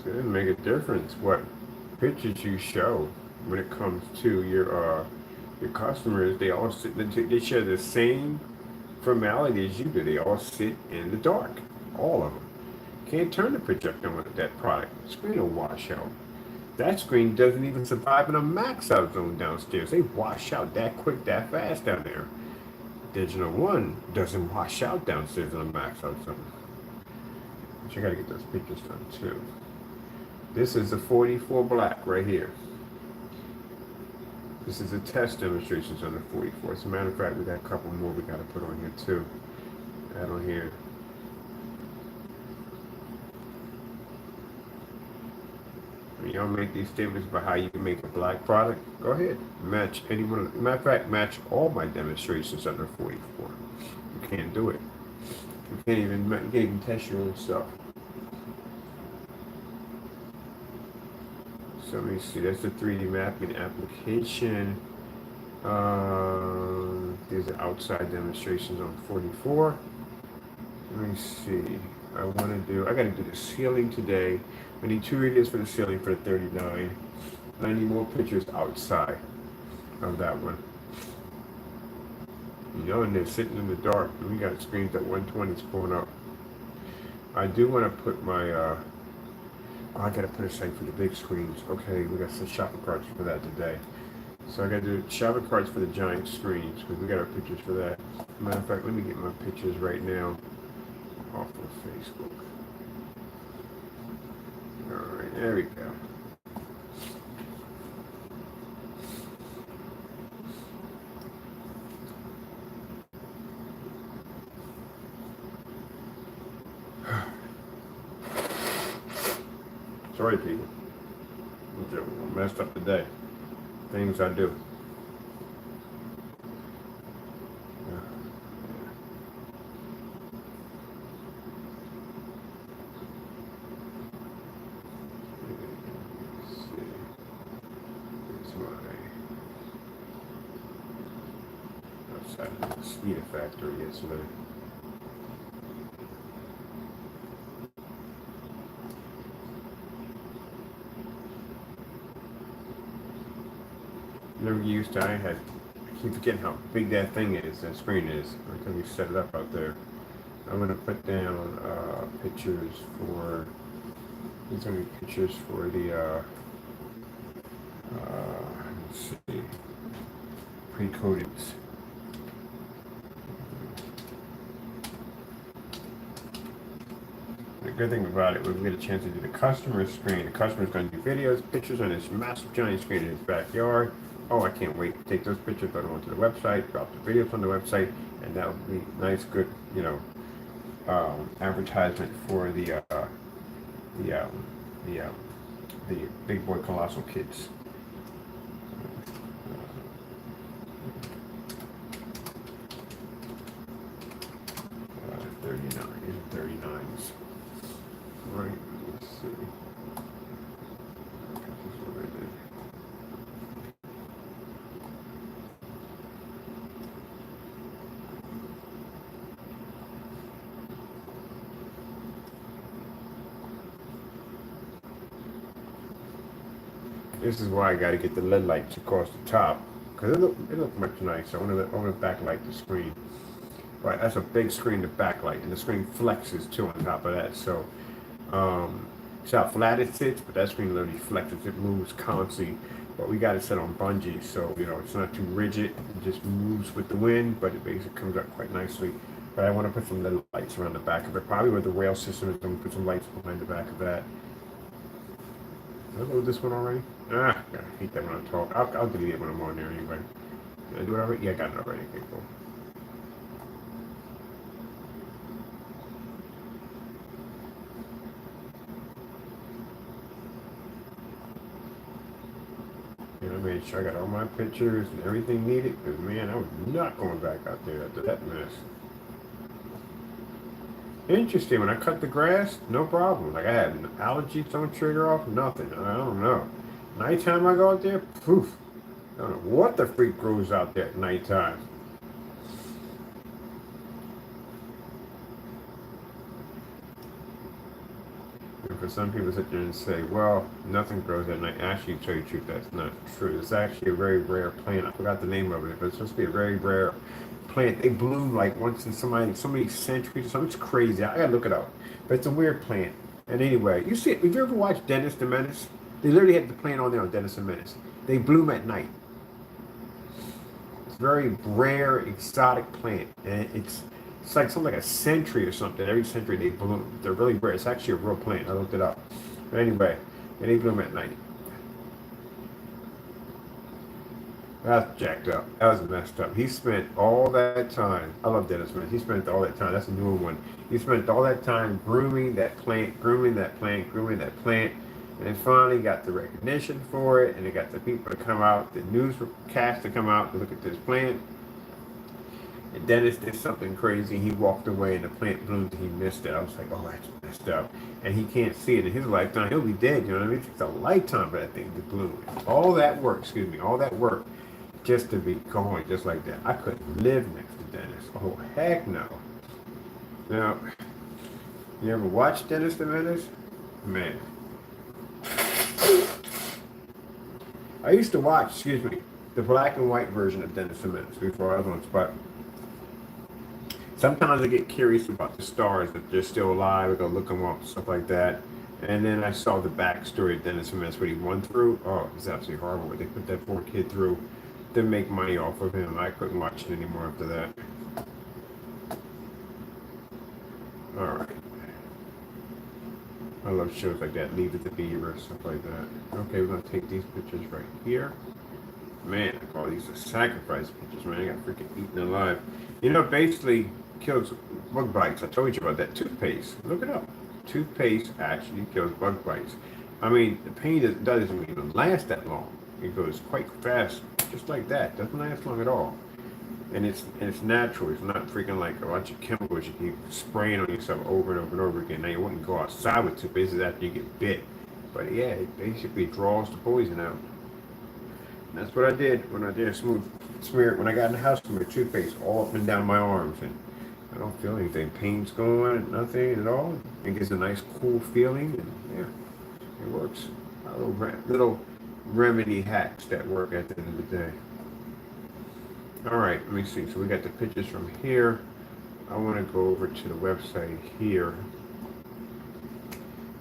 So it make a difference what pictures you show when it comes to your customers. They all sit, they share the same formality as you do. They all sit in the dark, all of them. Can't turn the projector on with that product. The screen will wash out. That screen doesn't even survive in a max out zone downstairs. They wash out that quick, that fast down there. Digital One doesn't wash out downstairs in a max out zone. But you gotta get those pictures done too. This is the 44 black right here. This is a test demonstrations on the 44. As a matter of fact, we got a couple more we got to put on here too. Add on here. When y'all make these statements about how you can make a black product, go ahead. Match any one of them. Matter of fact, match all my demonstrations under 44. You can't do it. You can't even test your own stuff. So let me see, that's the 3D mapping application. These are outside demonstrations on 44. Let me see, I gotta do the ceiling today. I need 2 videos for the ceiling for the 39. And I need more pictures outside of that one. You know, and they're sitting in the dark. We got screens at 120s pulling up. I do want to put my, I gotta put a site for the big screens. Okay, we got some shopping carts for that today. So I gotta do shopping carts for the giant screens because we got our pictures for that. Matter of fact, let me get my pictures right now off of Facebook. All right, there we go. Sorry, people. I messed up today. Things I do. Outside of the Speed Factory, yes, man. Never used to. I keep forgetting how big that thing is, that screen is, until we set it up out there. I'm gonna put down pictures for. These are gonna be pictures for the. Let's see. Pre-codings. good thing about it, we get a chance to do the customer screen. The customer's going to do videos, pictures on this massive giant screen in his backyard. Oh, I can't wait to take those pictures, put them onto the website, drop the videos on the website, and that would be nice, good, advertisement for the the Big Boy Colossal Kids. 39, these are 39s. Right, let's see. This is what I did. This is why I got to get the LED lights across the top, because it look much nicer. I want to backlight the screen. Right, that's a big screen to backlight, and the screen flexes too on top of that. So, it's how flat it sits, but that screen literally flexes. It moves constantly, but we got it set on bungee, so it's not too rigid. It just moves with the wind, but it basically comes up quite nicely. But I want to put some little lights around the back of it, probably where the rail system is. I'm gonna put some lights behind the back of that. Did I load this one already? I hate that when I talk. I'll delete it when I'm on there anyway. Did I do it already? Yeah, I got it already. Okay, cool. I made sure I got all my pictures and everything needed, because man, I was not going back out there after that mess. Interesting, when I cut the grass, no problem. Like I had an allergy, don't trigger off, nothing. I don't know. Nighttime I go out there, poof. I don't know what the freak grows out there at nighttime. And for some people sit there and say, well, nothing grows at night. Actually, to tell you the truth, that's not true. It's actually a very rare plant. I forgot the name of it, but it's supposed to be a very rare plant. They bloom like once in so many centuries. So it's crazy. I gotta look it up. But it's a weird plant. And anyway, you see it. Have you ever watched Dennis the Menace? They literally had the plant on there on Dennis the Menace. They bloom at night. It's a very rare, exotic plant. And it's like something like a century or something. Every century they bloom. They're really rare. It's actually a real plant. I looked it up. But anyway, and they bloom at night. That's jacked up. That was messed up. He spent all that time. I love Dennis Menace. He spent all that time. That's a newer one. He spent all that time grooming that plant, grooming that plant, grooming that plant. And then finally got the recognition for it. And they got the people to come out, the newscast to come out to look at this plant. And Dennis did something crazy. He walked away and the plant bloomed and he missed it. I was like, oh, that's messed up. And he can't see it in his lifetime. He'll be dead, you know what I mean? It takes a lifetime for that thing to bloom. All that work, just to be going just like that. I couldn't live next to Dennis. Oh, heck no. Now, you ever watched Dennis the Menace? Man. I used to watch, the black and white version of Dennis the Menace before I was on Spot. Sometimes I get curious about the stars, if they're still alive, I go look them up, stuff like that. And then I saw the backstory of Dennis the Menace, what he went through. Oh, it's absolutely horrible what they put that poor kid through to make money off of him. I couldn't watch it anymore after that. Alright. I love shows like that, Leave It to Beaver, stuff like that. Okay, we're going to take these pictures right here. Man, I call these the sacrifice pictures, man. I got freaking eaten alive. Basically kills bug bites. I told you about that. Toothpaste. Look it up. Toothpaste actually kills bug bites. I mean, the pain doesn't even last that long. It goes quite fast, just like that. It doesn't last long at all. And it's natural. It's not freaking like a bunch of chemicals you keep spraying on yourself over and over and over again. Now you wouldn't go outside with toothpaste after you get bit. But yeah, it basically draws the poison out. And that's what I did when I did smear it when I got in the house with my toothpaste all up and down my arms. And I don't feel anything. Pain's going, nothing at all. It gives a nice cool feeling. And yeah, it works. Little remedy hacks that work at the end of the day. All right, let me see. So we got the pictures from here. I want to go over to the website here.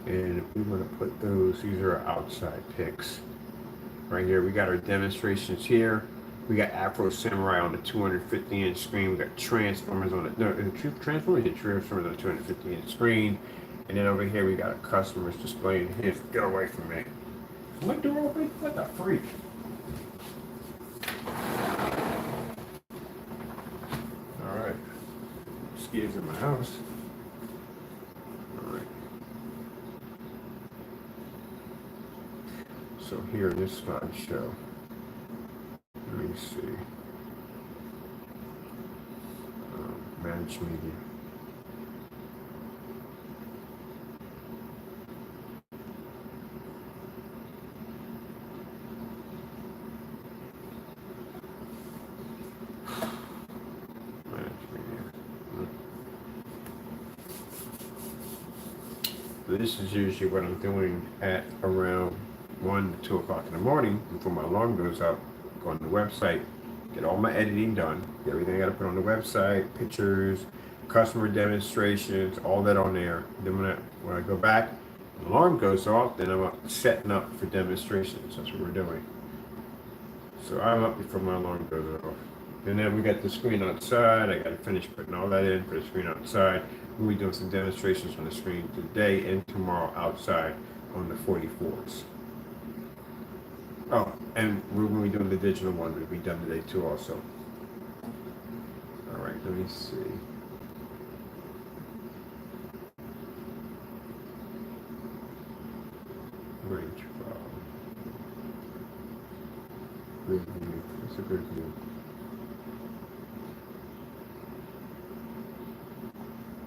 And we want to put these are our outside pics. Right here, we got our demonstrations here. We got Afro Samurai on the 250-inch screen. We got Transformers on the Transformers on the 250-inch screen. And then over here we got a customers displaying his. Get away from me. Is my door open? What the freak? Alright. Skiers in my house. Alright. So here in this slideshow. Let me see. Manage media. This is usually what I'm doing at around 1 to 2 o'clock in the morning before my alarm goes up. Go on the website, get all my editing done, get everything I got to put on the website, pictures, customer demonstrations, all that on there. Then when I go back, the alarm goes off, then I'm up setting up for demonstrations. That's what we're doing. So I'm up before my alarm goes off. And then we got the screen outside. I got to finish putting all that in for the screen outside. We'll be doing some demonstrations on the screen today and tomorrow outside on the 44s. Oh, and we're going to be doing the digital one. We'll be done today too also. All right, let me see. Range file. Grid view. What's a grid view?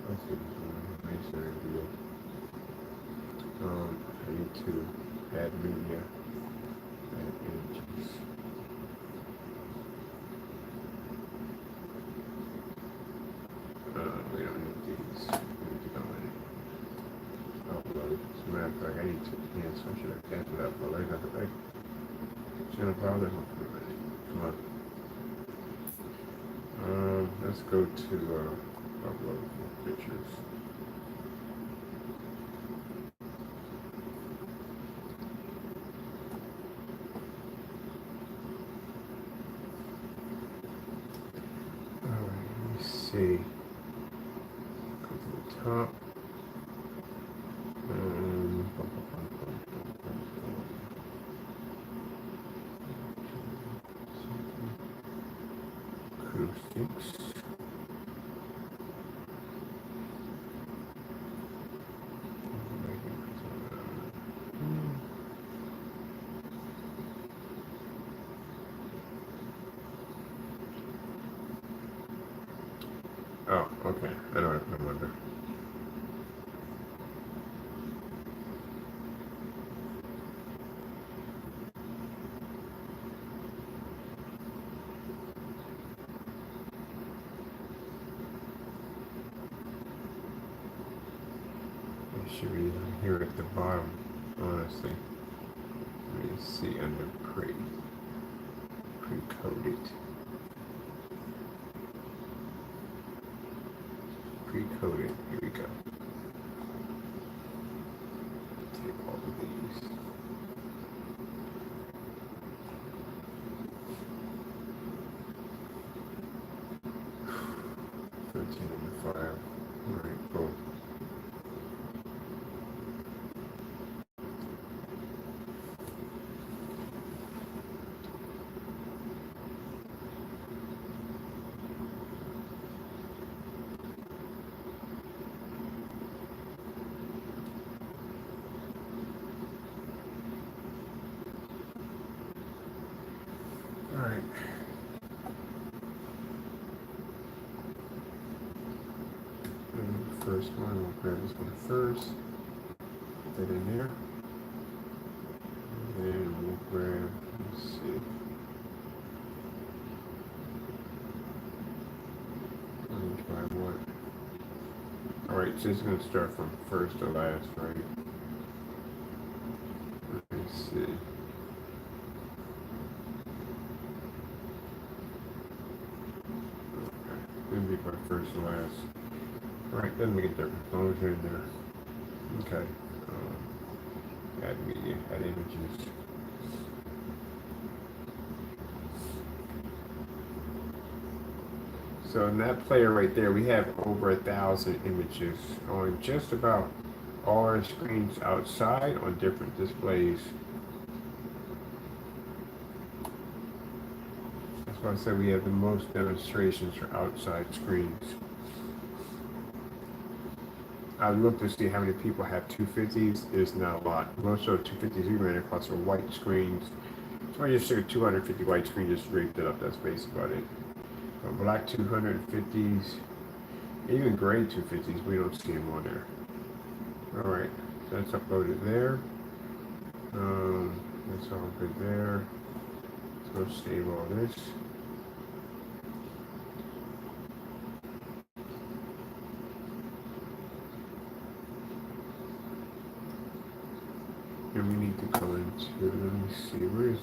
Let's see this one. Masonry view. I need to add media. Add images. We don't need these. We need to go in. Upload. As a matter of fact, I need to cancel. I should have canceled that for later. Channel file doesn't come on. Let's go to upload pictures. Alright, let me see. Go to the top. Acoustics. Oh, okay. I know what I'm under. It should be here at the bottom, honestly. Let me see under pre-coded. Pre-coded. Here we go. Take all of these. $13.05. All right, boom. All right. First one, we'll grab this one first. Put that in there. And then we'll grab, let's see. Try what? Alright, so it's going to start from first to last, right? Let me see. Okay, going to be by first to last. Alright, doesn't make a difference. As long as you're in there. Okay. Add media, add images. So in that player right there, we have over 1,000 images on just about all our screens outside on different displays. That's why I said we have the most demonstrations for outside screens. I looked to see how many people have 250s. It's not a lot. Most of the 250s we ran across are white screens. So I just took 250 white screens, just draped it up. That's basically about it. But black 250s, even gray 250s, we don't see them on there. All right, so that's uploaded there. That's all good there. So let's save all this. And we need to go into, let me see, where's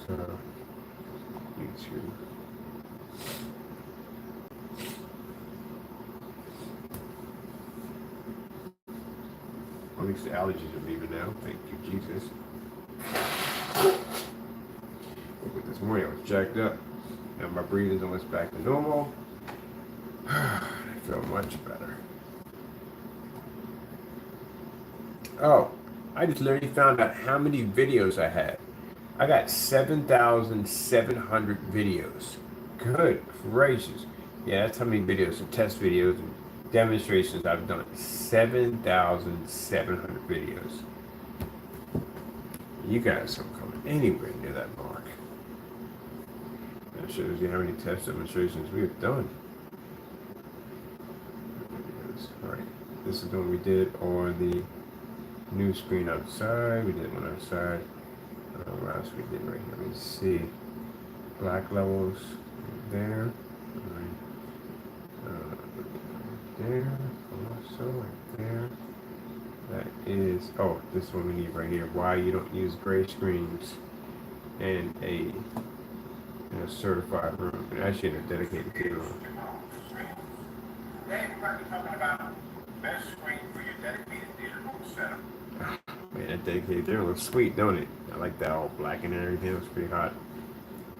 YouTube? At least the allergies are leaving now. Thank you, Jesus. But this morning I was jacked up, and my breathing's almost back to normal. I feel much better. Oh, I just literally found out how many videos I had. I got 7,700 videos. Good gracious. Yeah, that's how many videos and test videos and demonstrations I've done. 7,700 videos. You guys don't come anywhere near that mark. That shows you how many test demonstrations we have done. Alright, this is the one we did on the new screen outside. We did one outside. What else we did right here? Let me see. Black levels there. There. Also right there. That is, oh, this one we need right here. Why you don't use gray screens in a certified room, and actually in a dedicated theater room. Today we're talking about best screen for your dedicated theater room setup. Man, that dedicated theater looks sweet, don't it? I like that all black and everything. It looks pretty hot.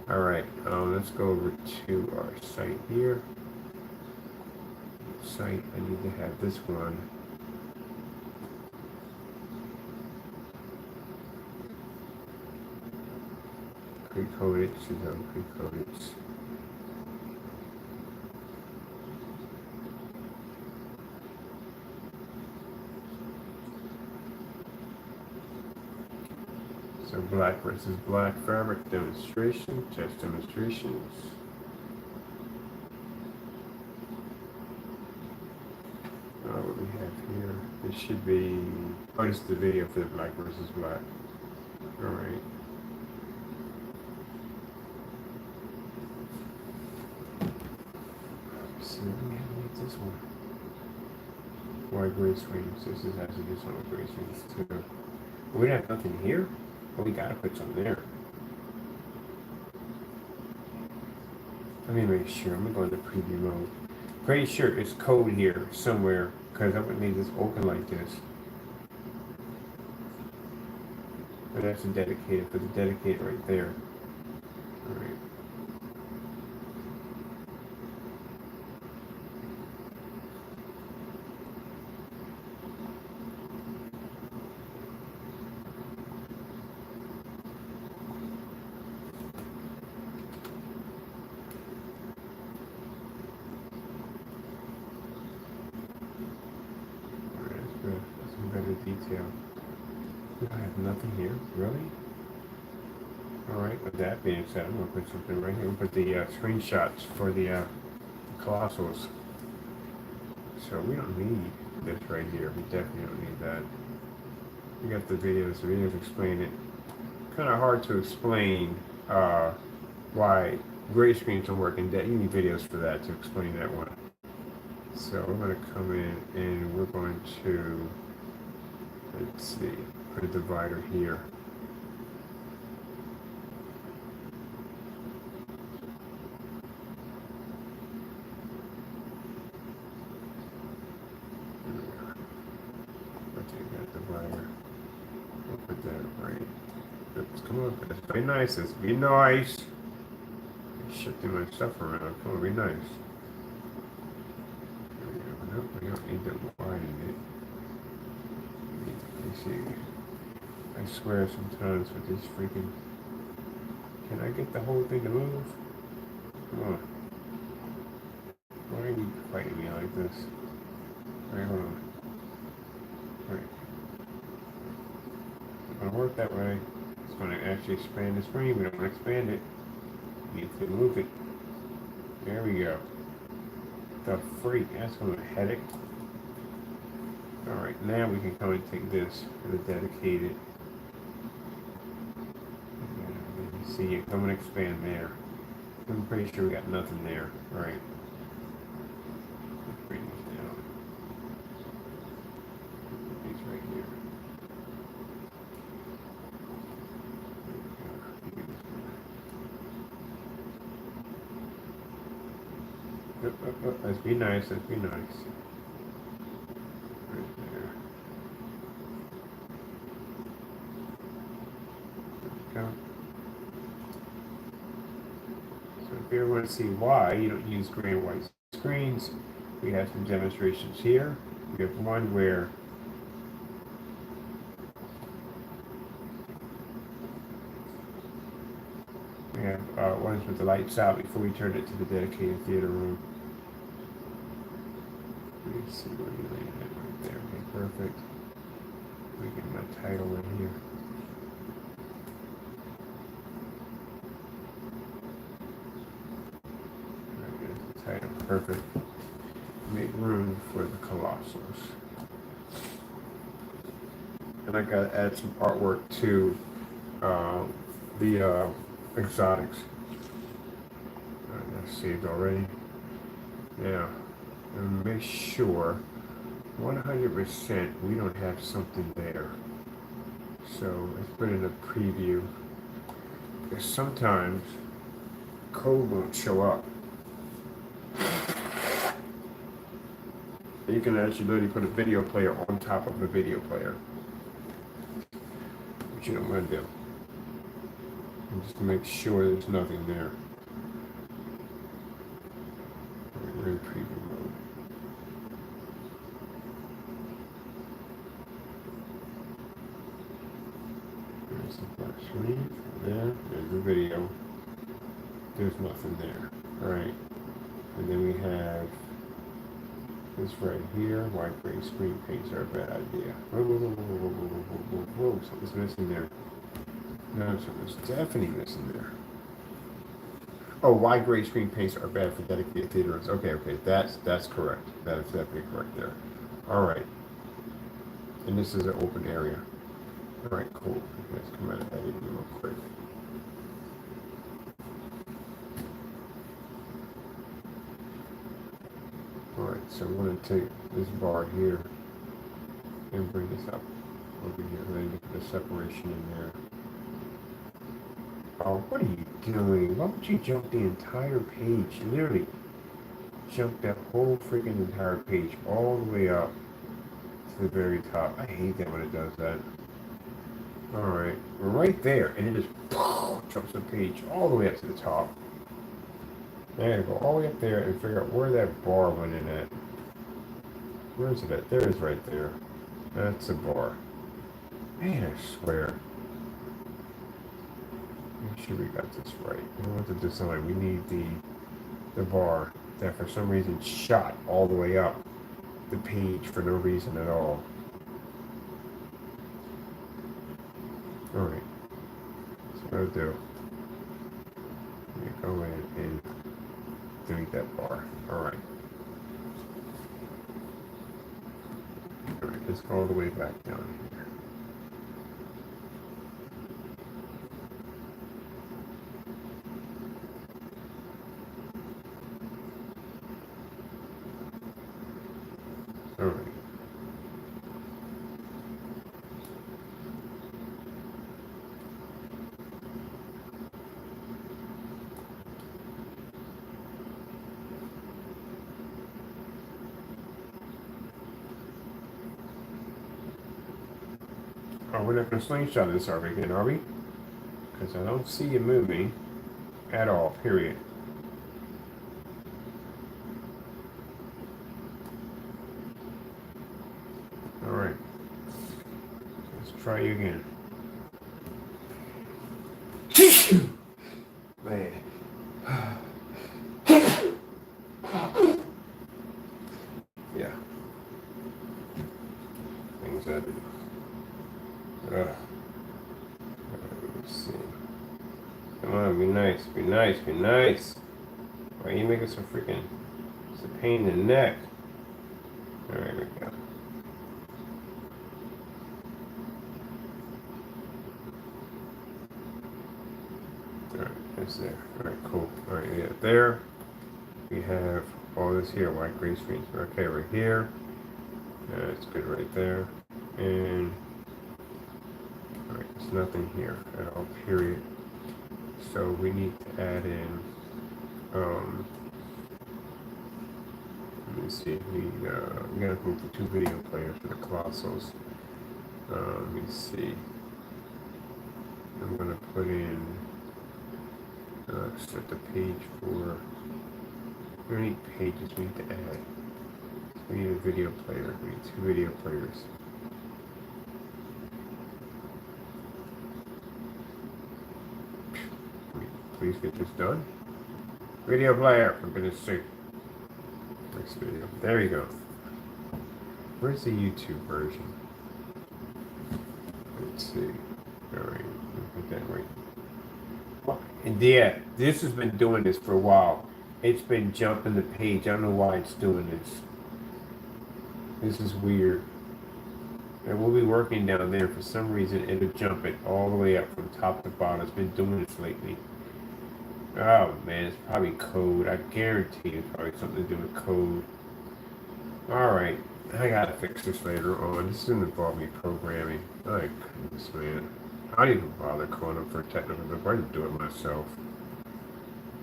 All right, let's go over to our site here. Site, I need to have this one. Pre-coded, should have pre-coded. So black versus black fabric demonstration, test demonstrations. What we have here, this should be, oh, this is the video for the black versus black. All right. So we have this one. White gray screens. This is actually this one with gray screens too. We have nothing here. But we gotta put some there. Let me make sure. I'm gonna go into preview mode. Pretty sure it's code here somewhere, because I wouldn't leave this open like this. But that's a dedicated, for the dedicated right there. Alright. Detail. I have nothing here, really? Alright, with that being said, I'm going to put something right here. We'll put the screenshots for the Colossals. So we don't need this right here. We definitely don't need that. We got the videos. The videos explain it. Kind of hard to explain why gray screens don't work, and you need videos for that to explain that one. So we're going to come in and we're going to, let's see, put a divider here. I'll take that divider. We'll put that right. Oops, come on, that's very nice. Let's be nice. Shifting my stuff around. Come on, be nice. Nope, we don't need to widen it. We need to see. I swear sometimes with this freaking... Can I get the whole thing to move? Come on. Why are you fighting me like this? Alright, hold on. Alright. It's gonna work that way. It's gonna actually expand the screen. We don't want to expand it. We need to move it. There we go. The freak, that's gonna be a headache. Alright, now we can come and take this and dedicate it. And see it come and expand there. I'm pretty sure we got nothing there. Alright. Bring these down. Put these right here. Let's be nice, let's be nice. Right there. There we go. So if you ever want to see why you don't use gray and white screens, we have some demonstrations here. We have one where we have ones with the lights out before we turn it to the dedicated theater room. Let's see where you landed right there. Okay, perfect. We get my title in here. There's the title. Perfect. Make room for the Colossus. And I gotta add some artwork to the exotics. That's saved already. Yeah. And make sure 100% we don't have something there. So let's put in a preview. Because sometimes code won't show up. You can actually literally put a video player on top of a video player. Which you don't want to do. And just to make sure there's nothing there. We're in preview mode. There's the black screen. There's the video. There's nothing there. Alright. And then we have this right here. White gray screen paints are a bad idea. Whoa, something's missing there. No, something's definitely missing there. Oh, wide gray screen paints are bad for dedicated theaters. Okay, that's correct. That is definitely correct there. Alright. And this is an open area. Alright, cool. Let's come out of that even real quick. Alright, so I'm going to take this bar here and bring this up over here. Then you put a separation in there. Oh, what are you doing? Why would you jump the entire page? Literally, jump that whole freaking entire page all the way up to the very top. I hate that when it does that. Alright, we're right there, and it just jumps the page all the way up to the top. Now I gotta go all the way up there and figure out where that bar went in at. Where is it at? There it is right there. That's a bar. Man, I swear. Make sure we got this right. We want the design. We need the bar that for some reason shot all the way up the page for no reason at all. Alright. So what I'll do. Let me go in and delete that bar. Alright. Alright, let's go all the way back down here. Alright. Oh, we're not going to slingshot this again, are we? Because I don't see you moving at all, period. Alright. try you again. Man. Yeah. Things that. Let's see. Come on, be nice, be nice, be nice. Why are you making so freaking? It's a pain in the neck. Alright, we go. Alright, that's there. Alright, cool. Alright, yeah, there. We have all this here, white gray screens. Okay, right here. It's good right there. And alright, there's nothing here at all, period. So we need to add in let me see, we gotta move the 2 video players for the Colossals. Let me see. I'm gonna put in set the page for how many pages we need to add. We need a video player. We need 2 video players. Please get this done. Video player, for goodness sake. Next video. There you go. Where's the YouTube version? Let's see. Alright, put that right. And yeah, this has been doing this for a while. It's been jumping the page. I don't know why it's doing this. This is weird. And we'll be working down there. For some reason, it'll jump it all the way up from top to bottom. It's been doing this lately. Oh man, it's probably code. I guarantee it's probably something to do with code. Alright, I gotta fix this later on. This doesn't involve me programming. My goodness, man. I didn't even bother calling up for a technical advice. I just do it myself.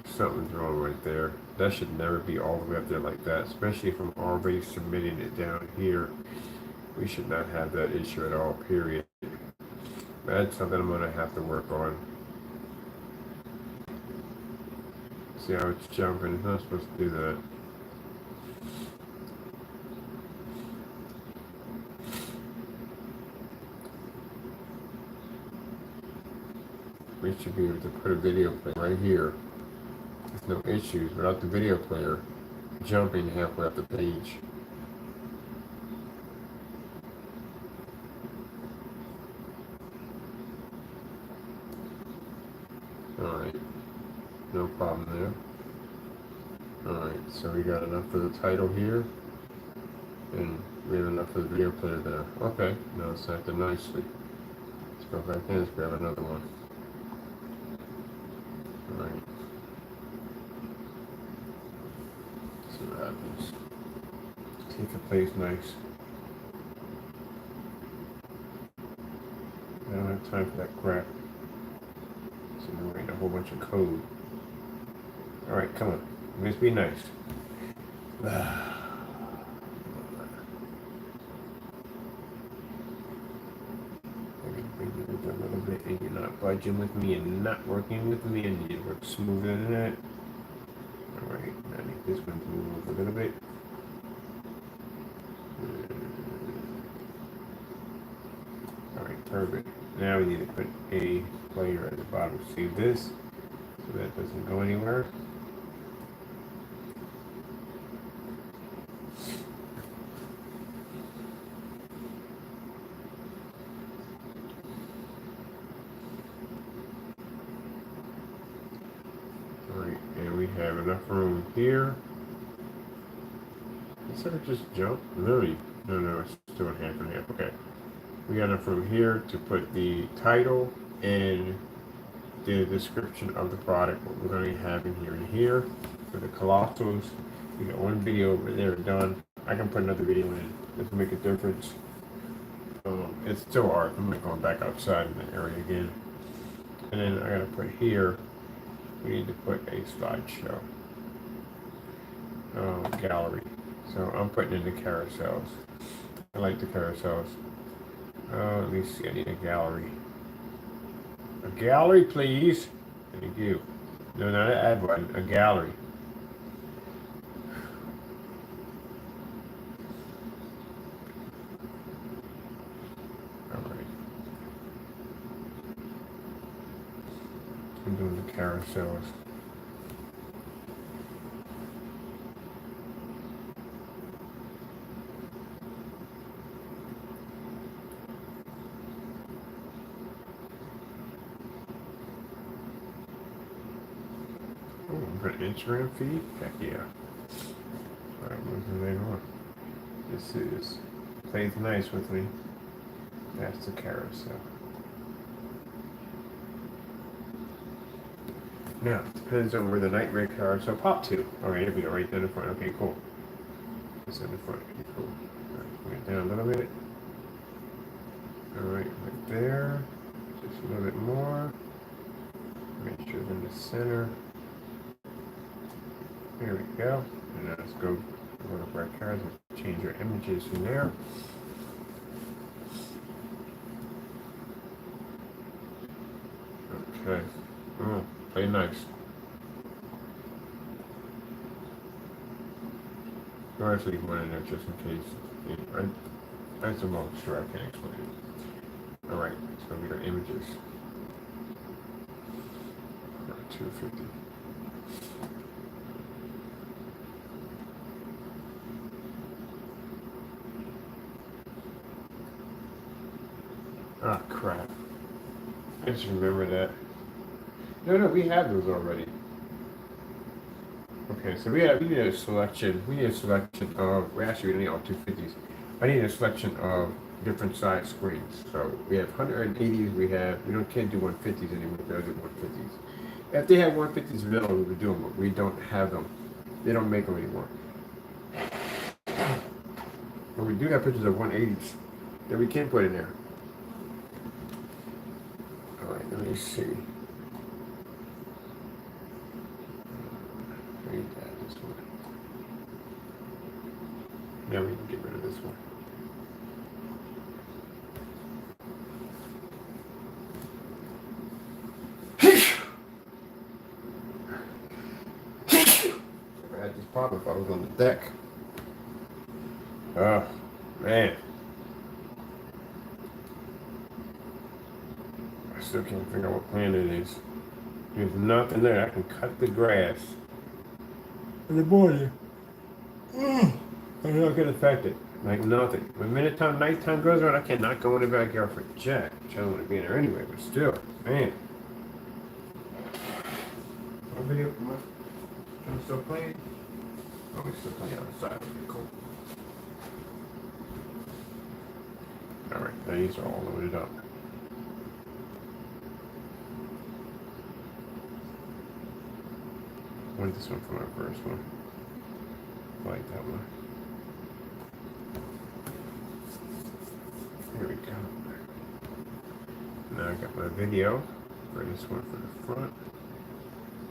Something's wrong right there. That should never be all the way up there like that, especially if I'm already submitting it down here. We should not have that issue at all, period. That's something I'm going to have to work on. See how it's jumping? It's not supposed to do that. We should be able to put a video player right here with no issues without the video player jumping halfway up the page. Alright, no problem there. Alright, so we got enough for the title here, and we have enough for the video player there. Okay, now it's acting nicely. Let's go back in, let's grab another one. Alright. See what happens. See if it plays nice. I don't have time for that crap. So we're writing a whole bunch of code. Alright, come on. Let's be nice. A little bit, and you're not budging with me and not working with me, and you work smoother than that. Alright, I need this one to move a little bit. Alright, perfect. Now we need to put a player at the bottom. See this? So that doesn't go anywhere. Alright, and we have enough room here. Instead of just jump, literally, no, it's still half and half. Okay, we got enough room here to put the title and the description of the product, what we're going to be having here and here. For the Colossals, we got one video over there done. I can put another video in. Doesn't make a difference. It's still art. I'm not going back outside in the area again. And then I got to put here, we need to put a slideshow gallery. So I'm putting in the carousels. I like the carousels. Let me see, I need a gallery. A gallery, please. Thank you. No, not an add button, a gallery. Alright. doing the carousels. Oh, we've got an Instagram feed? Heck yeah. Alright, moving later on. This is Plays Nice with me. That's the carousel. Now, depends on where the Nightmare carousel pop to. Alright, here we go, right there in the front. Okay, cool. It's in the front. Okay, cool. Alright, bring it down a little bit. Alright, right there. Just a little bit more. Make sure it's in the center. There we go. And now let's go to our cards and change our images from there. Okay. Oh, Play Nice. I'll actually leave one in there just in case. That's a moment, sure I can explain it. Alright, so we got images. 250. Ah, crap. I just remember that. No, we have those already. Okay, so we need a selection. We need a selection of. We actually need all 250s. I need a selection of different size screens. So we have 180s. Can't do 150s anymore. We gotta do 150s. If they have 150s available, we would do them, but we don't have them. They don't make them anymore. But we do have pictures of 180s that we can put in there. All right, let me see. This one. Now we can get rid of this one. I had this pop if I was on the deck. Oh, man. I still can't figure out what plant it is. There's nothing there. I can cut the grass in the morning. I'm not get affected. Like nothing. The minute nighttime goes around, I cannot go in the backyard for jack. I don't want to be in there anyway, but still, man. My video, I'm still playing. Oh, we're still playing outside. Okay, cool. Alright, these are all loaded up. I want this one for my first one. I like that one. Here we go. Now I got my video for this one for the front.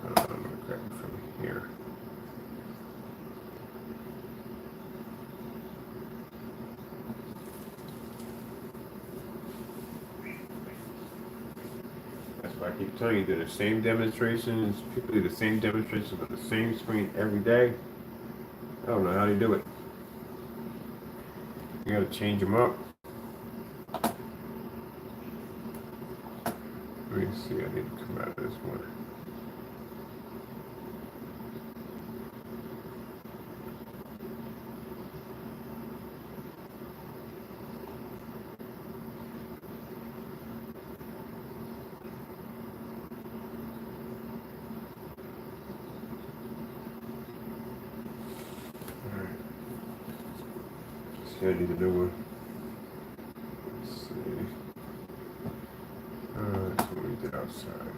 I'm going to grab it from here. That's why I keep telling you, do the same demonstrations. People do the same demonstrations on the same screen every day. I don't know how they do it. You got to change them up. Let me see, I need to come out of this one. Alright. See, I need a new one. Let's see. That's what we did outside.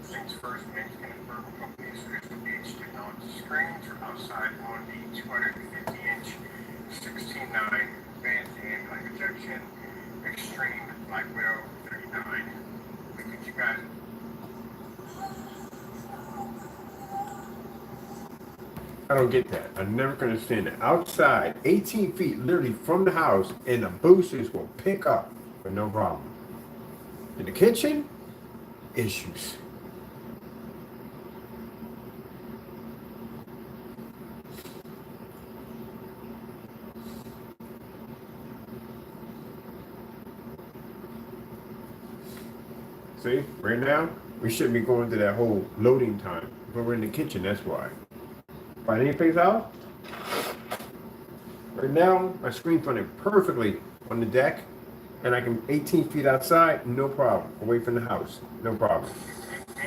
Things first, makes confirm companies SWH technology screens are outside on the 250-inch 16.9 advanced anti projection extreme Black Widow 39. Look at you guys. I don't get that. I never can understand that. Outside, 18 feet literally from the house, and the boosters will pick up with no problem. In the kitchen, issues. See, right now, we shouldn't be going through that whole loading time. But we're in the kitchen, that's why. Find any place out? Right now, my screen's running perfectly on the deck, and I can 18 feet outside, no problem. Away from the house, no problem.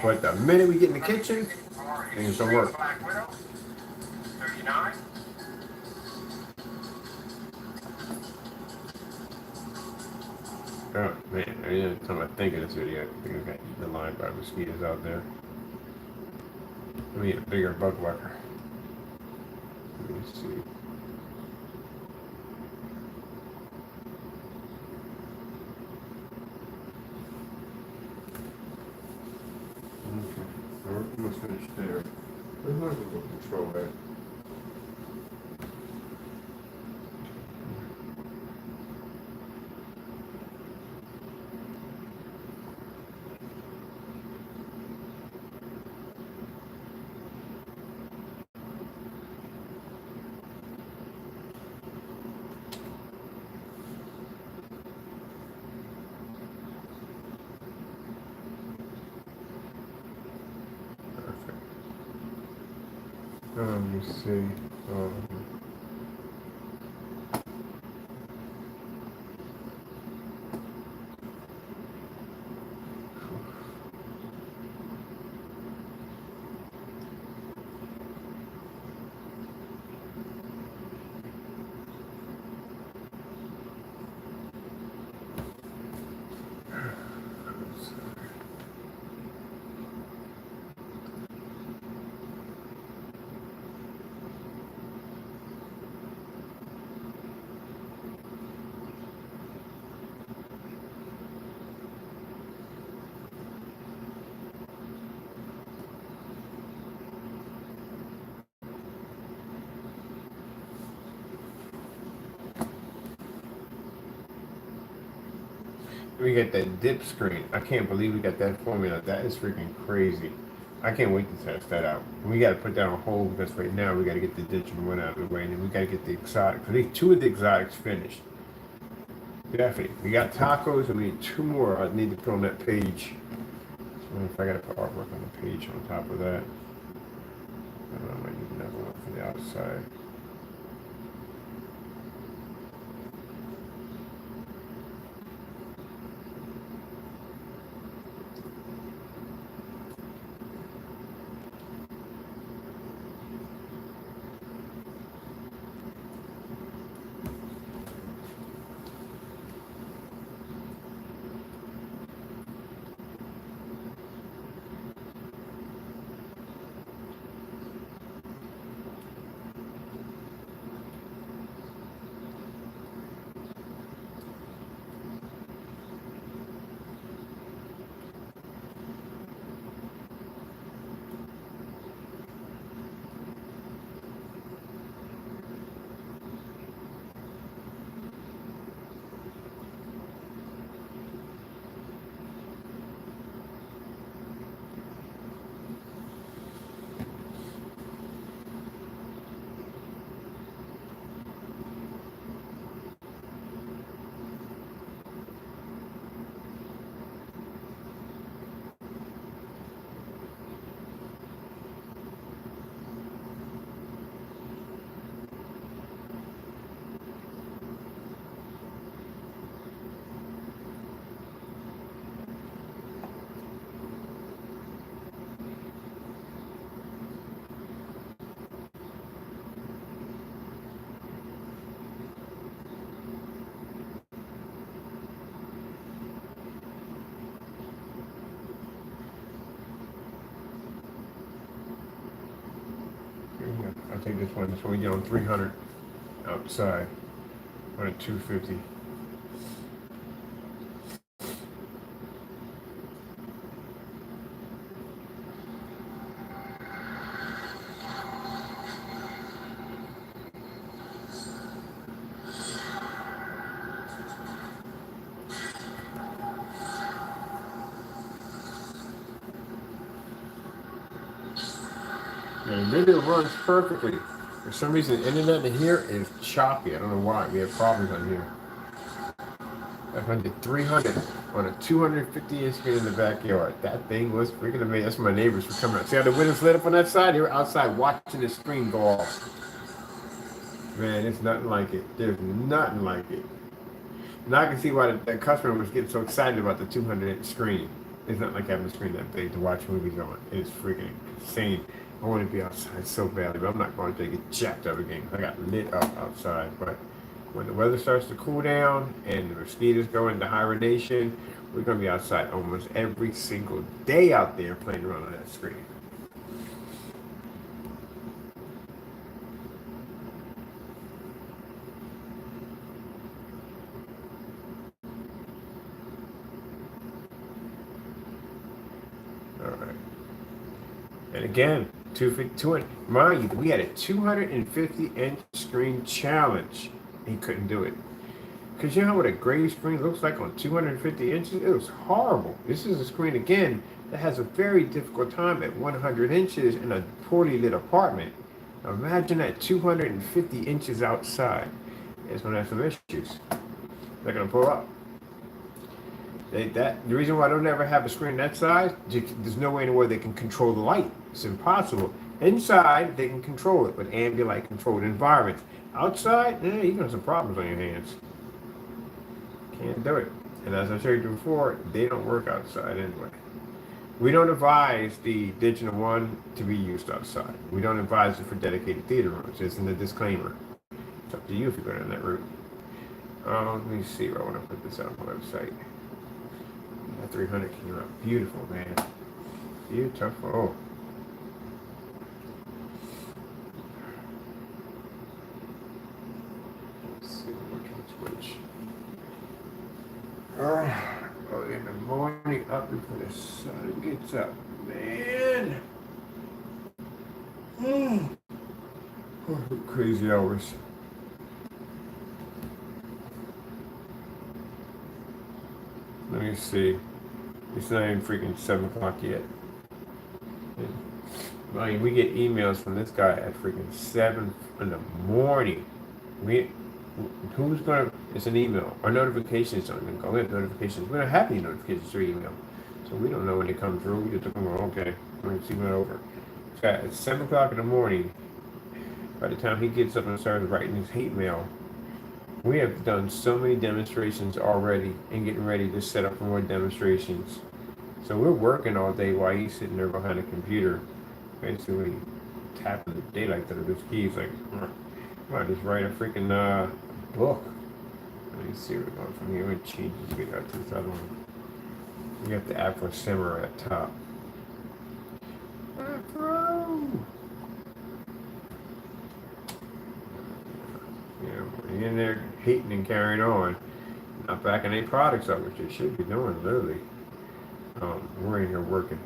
But the minute we get in the kitchen, things don't work. Oh man, every time I think of this video, I think I got eaten alive by mosquitoes out there. Let me get a bigger bug whacker. Let me see. Okay, we're almost finished there. Where's my little control at? Perfect. Let me see. We got that dip screen. I can't believe we got that formula. That is freaking crazy. I can't wait to test that out. We got to put that on hold because right now we got to get the digital one out of the way, and then we got to get the exotics. I think 2 of the exotics finished. Definitely. We got tacos, and we need 2 more. I need to put on that page. So if I got to put artwork on the page on top of that, I don't know. I might need another one for the outside. I'll take this one. This one we get on 300 outside on a 250. And the video runs perfectly. For some reason, the internet in here is choppy. I don't know why. We have problems on here. 100, 300 on a 250-inch screen in the backyard. That thing was freaking amazing. That's my neighbors were coming out. See how the windows lit up on that side? They were outside watching the screen go off. Man, it's nothing like it. There's nothing like it. Now I can see why the customer was getting so excited about the 200-inch screen. It's not like having a screen that big to watch movies on. It's freaking insane. I want to be outside so badly, but I'm not going to get jacked up again. I got lit up outside, but when the weather starts to cool down and the mosquitoes go into hibernation, we're going to be outside almost every single day out there playing around on that screen. All right. And again, 250, mind you, we had a 250-inch screen challenge. He couldn't do it. Because you know what a gray screen looks like on 250 inches? It was horrible. This is a screen, again, that has a very difficult time at 100 inches in a poorly lit apartment. Now imagine that 250 inches outside. It's going to have some issues. They're going to pull up. The reason why I don't ever have a screen that size, there's no way in the world they can control the light. It's impossible. Inside, they can control it with ambient light controlled environments. Outside, you're going to have some problems on your hands. Can't do it. And as I showed you before, they don't work outside anyway. We don't advise the Digital One to be used outside. We don't advise it for dedicated theater rooms. It's in the disclaimer. It's up to you if you're going down that route. Let me see where I want to put this on my website. That 300 came out beautiful, man. Beautiful. Let's see which. Oh, in the morning up before the sun gets up, man. Crazy hours. Let me see. It's not even freaking 7 o'clock yet. I mean, we get emails from this guy at freaking 7 in the morning. Who's gonna? It's an email. Our notifications don't even go. We have notifications. We don't have any notifications through email, so we don't know when they come through. We just go, okay, we're gonna see when over. It's 7 o'clock in the morning. By the time he gets up and starts writing his hate mail, we have done so many demonstrations already and getting ready to set up for more demonstrations. So we're working all day while he's sitting there behind a computer, basically tapping the daylight out of his keys like, I might just write a freaking book. Let me see where we're going from here. We change this. We got this other one. We got the Afro Samurai at top. Afro! Yeah, we're in there hating and carrying on. Not backing any products up, which they should be doing, literally. We're in here working.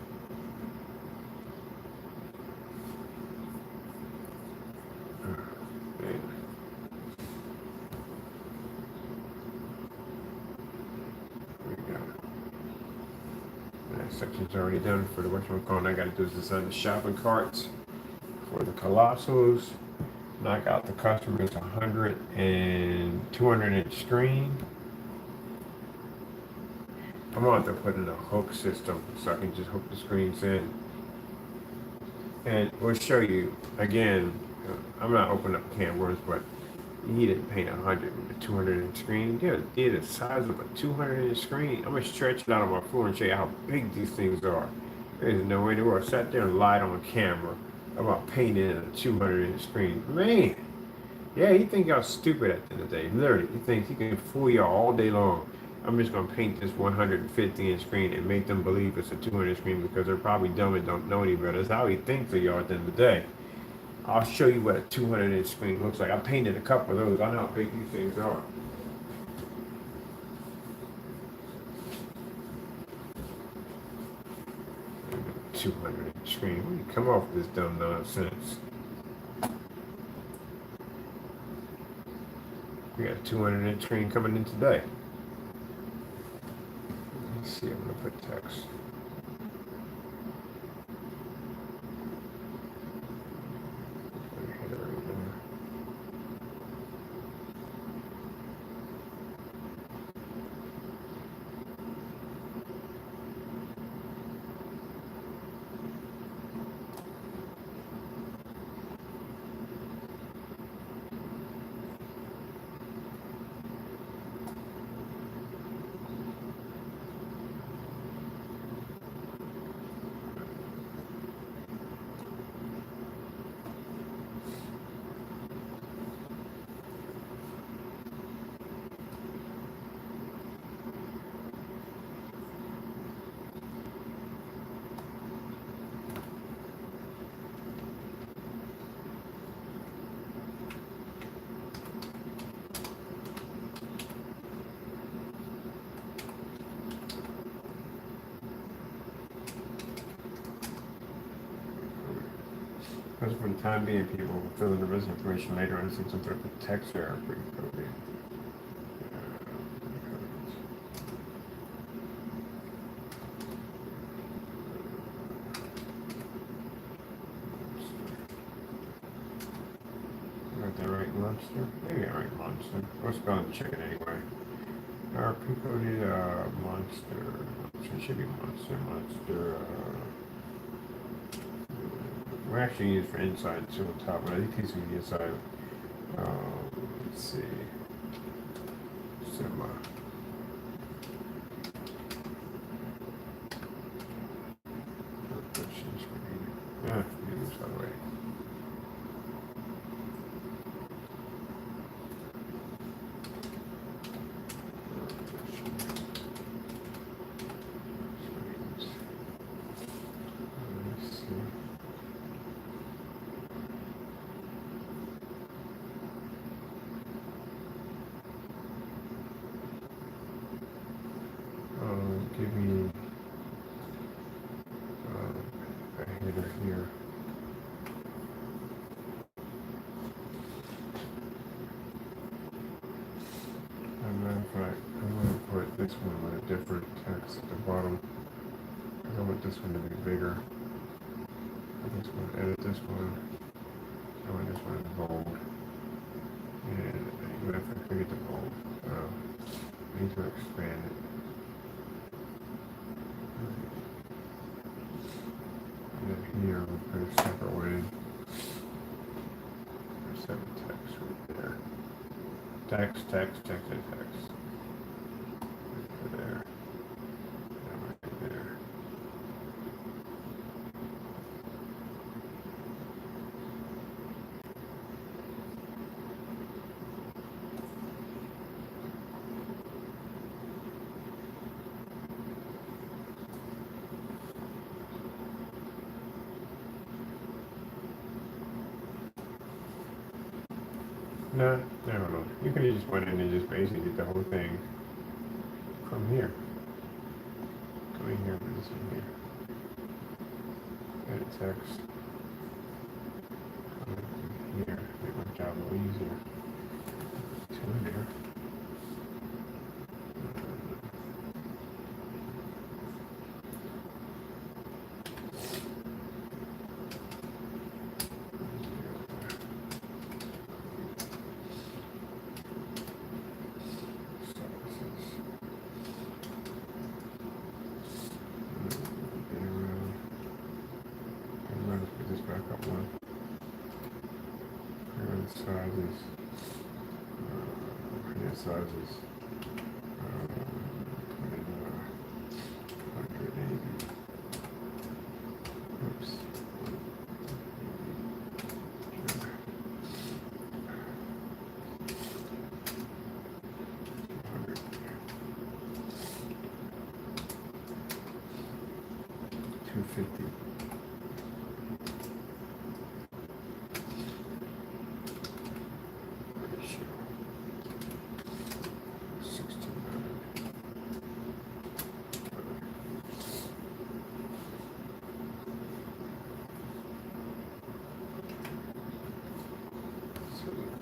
Section's already done for the whatchamacallit. I got to do is design the shopping carts for the Colossals. Knock out the customer's 100 and 200-inch screen. I'm going to have to put in a hook system so I can just hook the screens in. And we'll show you again. I'm not opening up can of worms, but you need to paint 100 with a 200-inch screen. Yeah, the size of a 200-inch screen. I'm gonna stretch it out on my floor and show you how big these things are. There's no way in the world. I sat there and lied on camera about painting a 200-inch screen. Man, yeah, he think y'all stupid at the end of the day. Literally, he thinks he can fool y'all all day long. I'm just gonna paint this 150-inch screen and make them believe it's a 200 screen because they're probably dumb and don't know any better. That's how he thinks of y'all at the end of the day. I'll show you what a 200-inch screen looks like. I painted a couple of those. I know how big these things are. A 200-inch screen. When you come off this dumb nonsense. We got a 200-inch screen coming in today. Let's see, I'm gonna put text. because for the time being, people will fill in the business information later on, some sort of text error pre-coding. Got the right monster? Maybe I right monster. We're spelling chicken anyway. Our pre-coded monster. It should be monster. We're actually used for inside too on top, but I think these are the inside. Let's see. Some yeah, use that way. Give me a header here. And then if I'm going to put this one with a different text at the bottom. I want this one to be bigger. This one, edit this one. I want this one bold. And even if I forget the bold, I need to expand it. And then here we'll put a separate one. Separate text right there. Text. Right there. And right there. No, never know. You could have just went in and just basically did the whole thing from here. Come in here, put this in here. Edit text. Come in here. Make my job a little easier. Two in there. Sizes. 180. Oops. 250.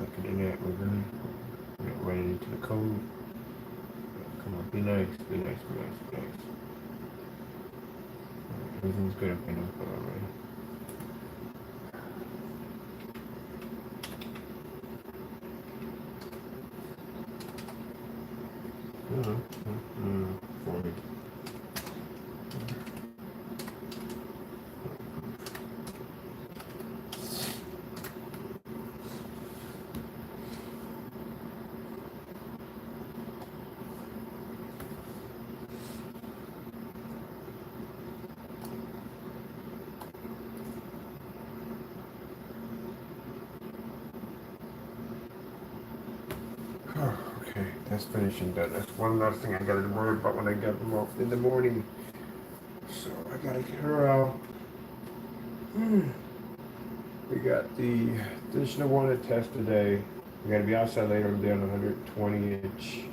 We're going to get right into the code. Come on, be nice. Everything's good up in info already. Okay, that's finished and done. That's one last thing I gotta worry about when I get them off in the morning. So I gotta get her out. We got the additional one to test today. We gotta be outside later today on 120 inch.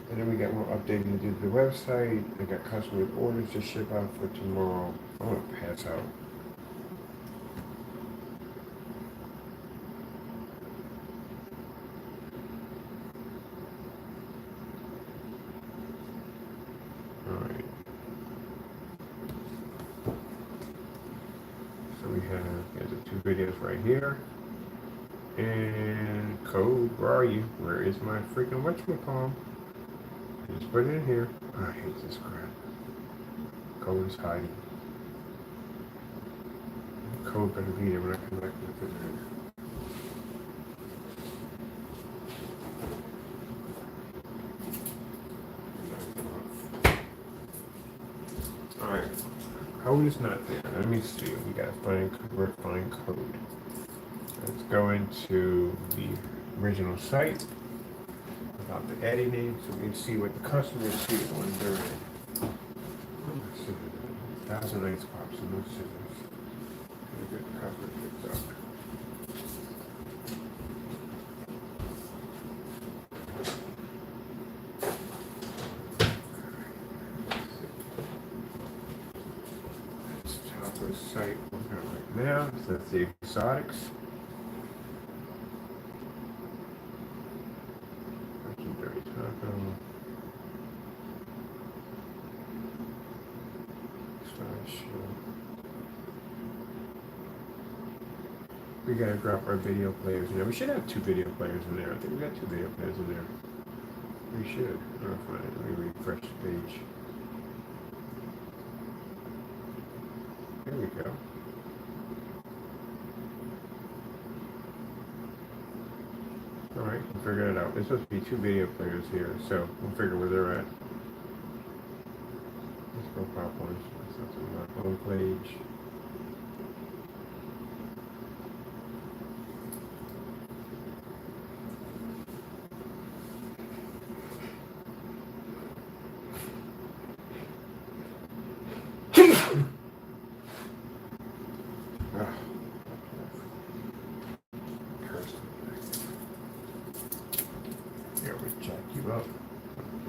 And then we got more updating to do to the website. I got customer orders to ship out for tomorrow. I wanna pass out. right here. And code, where are you? Where is my freaking whatchamacallit? Just put it in here. I hate this crap. Code is hiding. Code better be there when I come back to the refrigerator. Alright. Code is not there. Let me see. We gotta find code. Let's go into the original site without the editing so we can see what the customers see when they're in. 1,000 ice pops and no scissors. Get the cover picked up. That's top of the site right now. So that's the exotics. Legendary taco. We gotta drop our video players in there. We should have 2 video players in there. I think we got 2 video players in there. We should. I'll find it. Let me refresh the page. There we go. Alright, we'll figure it out. There's supposed to be 2 video players here, so we'll figure where they're at. Let's go pop one. That's on my home page.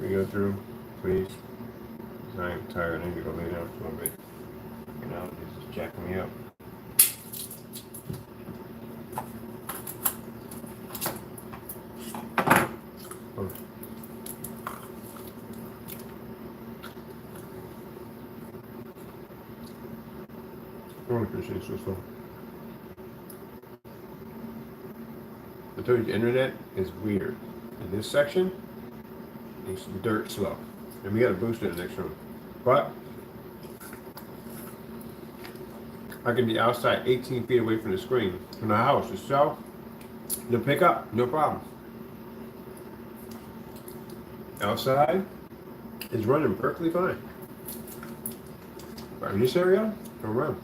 We go through, please. I am tired. I need to go lay down for a bit. You know, this is jacking me up. Oh. I want to appreciate this one. I told you the internet is weird. In this section, it's dirt slow. And we got to boost it in the next room. But I can be outside 18 feet away from the screen, from the house itself. No pickup, no problem. Outside is running perfectly fine. But in this area, don't run.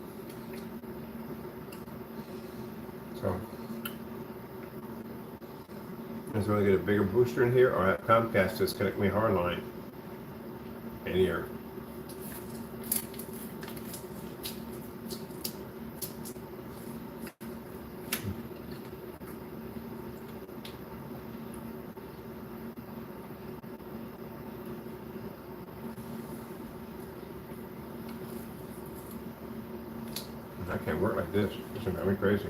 So let's really get a bigger booster in here, or have Comcast just connect me hardline in here. I can't work like this. It's gonna drive me crazy.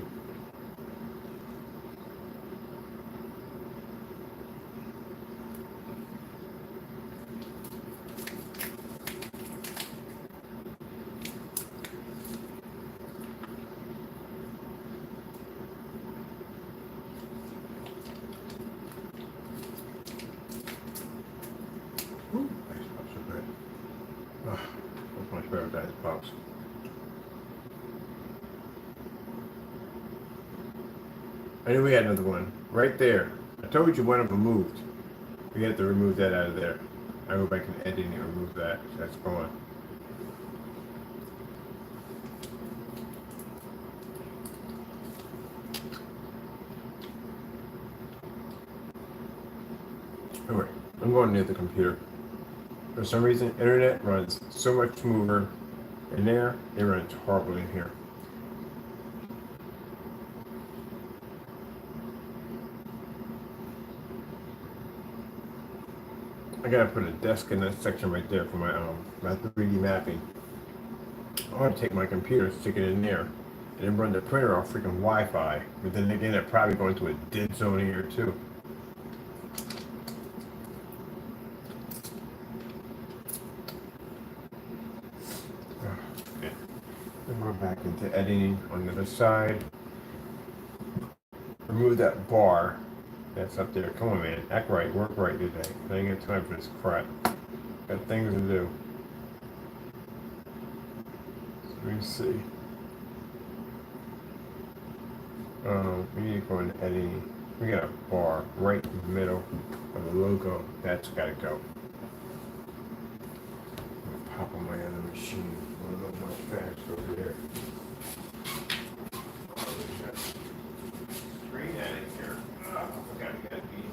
Ooh, ice pops are good. Oh, that's my favorite ice pops. I knew we had another one right there. I told you one of them moved. We have to remove that out of there. I go back and edit and remove that. So that's gone. Alright, I'm going near the computer. For some reason, internet runs so much smoother in there. It runs horribly in here. I gotta put a desk in that section right there for my 3D mapping. I want to take my computer, stick it in there, and then run the printer off freaking Wi-Fi. But then again, I'd probably go into a dead zone here too. Okay. Then we're back into editing on the other side. remove that bar that's up there. Come on, man. Act right. Work right today. I ain't got time for this crap. Got things to do. Let me see. We need to go into editing. We got a bar right in the middle of the logo. That's got to go. Pop on my other machine. A little bit more fast over there. Screen editing here. Oh, I forgot we got to be.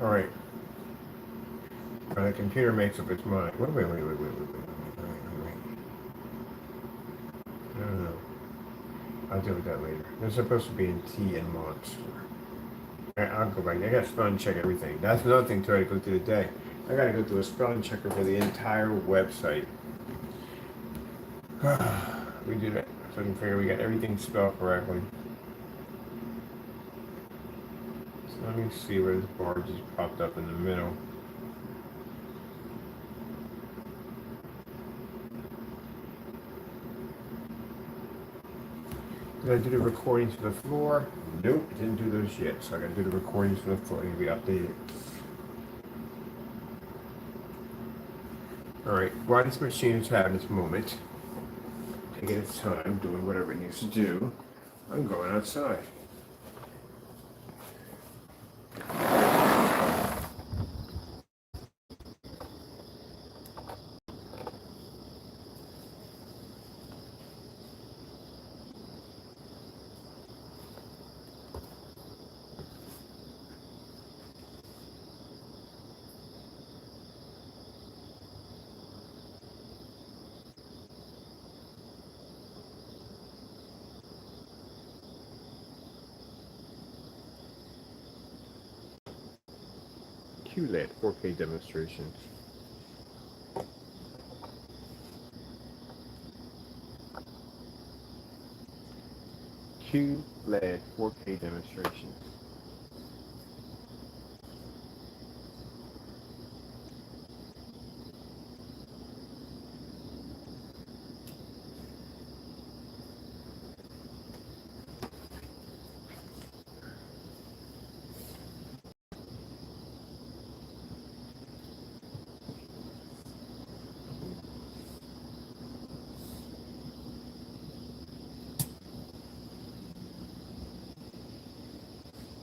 All right. The computer makes up its mind. Wait. No. I'll deal with that later. They're supposed to be in T and Monts. I'll go back. I got to spell and check everything. That's another thing too. I go through the day. I got to go through a spelling checker for the entire website. We do that so I can figure we got everything spelled correctly. So let me see where this bar just popped up in the middle. Did I do the recordings for the floor? Nope, didn't do those yet. So I gotta do the recordings for the floor to be updated. Alright, while this machine is having its moment, taking its time, doing whatever it needs to do, I'm going outside. QLED 4K demonstrations. QLED 4K demonstrations.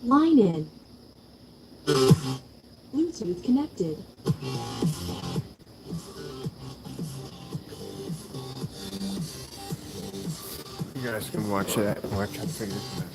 Line in. Bluetooth connected. You guys can watch that. Watch how to figure this out.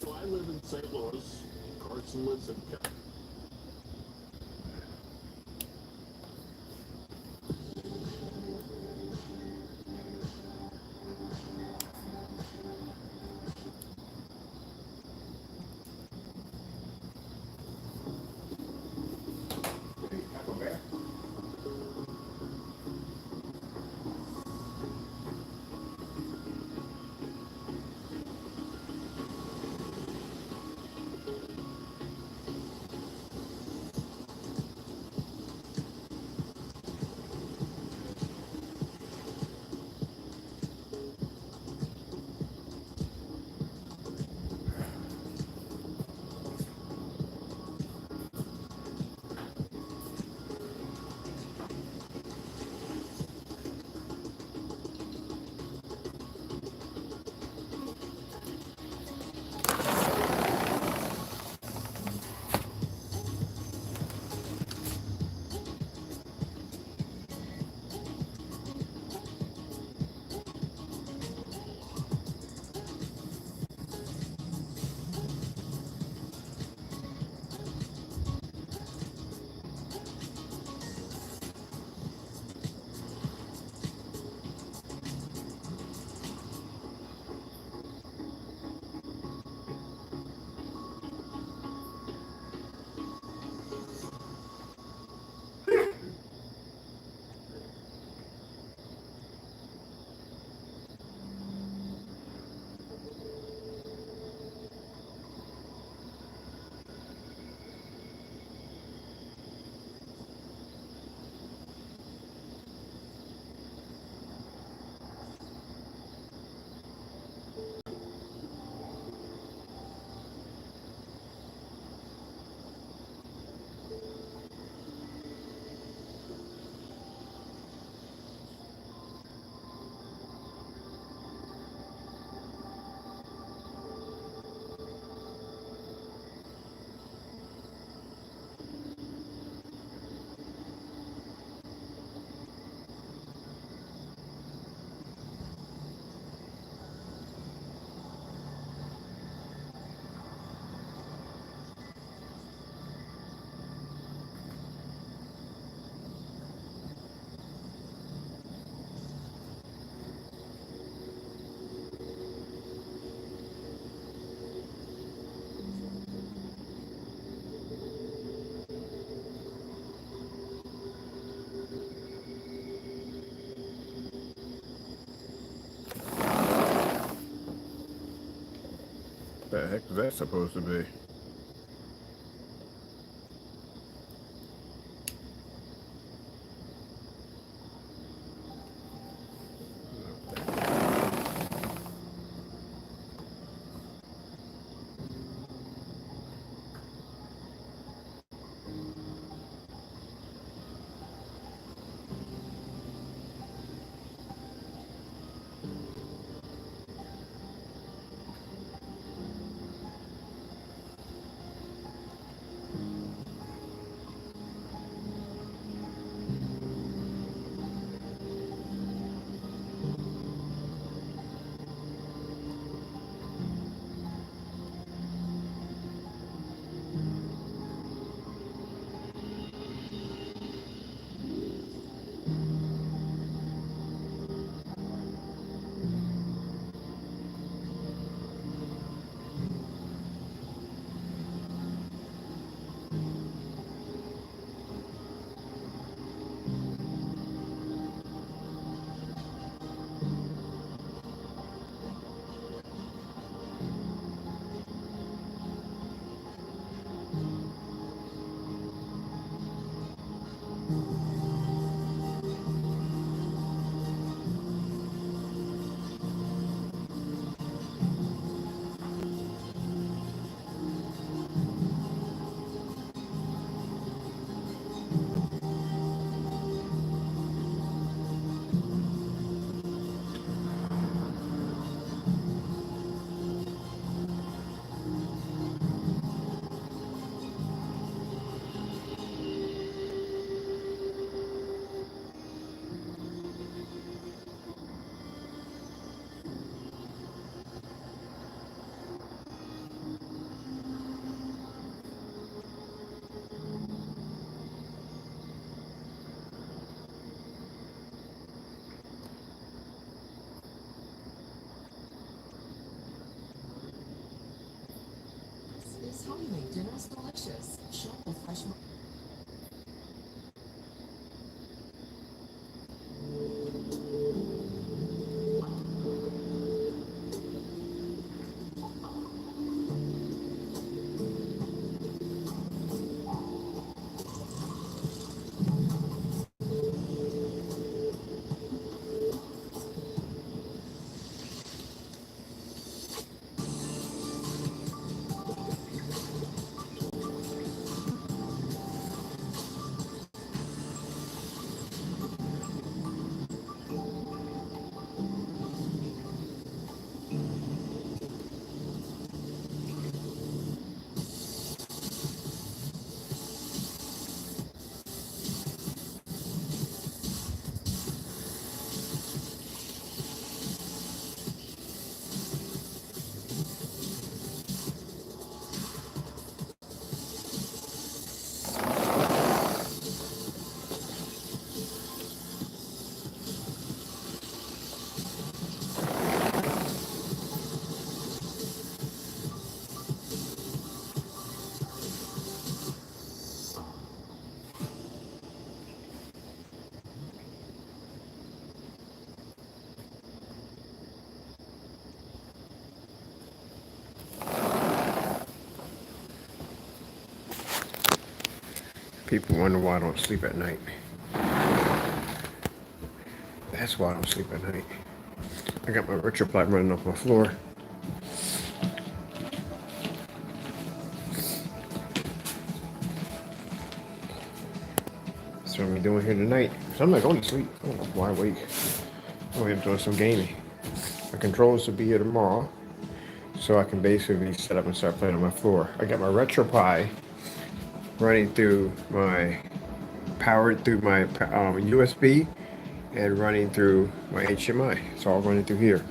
So I live in St. Louis. Carson lives in The heck is that supposed to be? Is how you make dinners delicious. Shop the fresh. People wonder why I don't sleep at night. That's why I don't sleep at night. I got my Retroply running off my floor. That's what I'm doing here tonight. So I'm not going to sleep. I'm wide awake. I'm doing some gaming. My controllers will be here tomorrow, so I can basically set up and start playing on my floor. I got my RetroPie running through my powered through my USB and running through my HDMI. It's all running through here.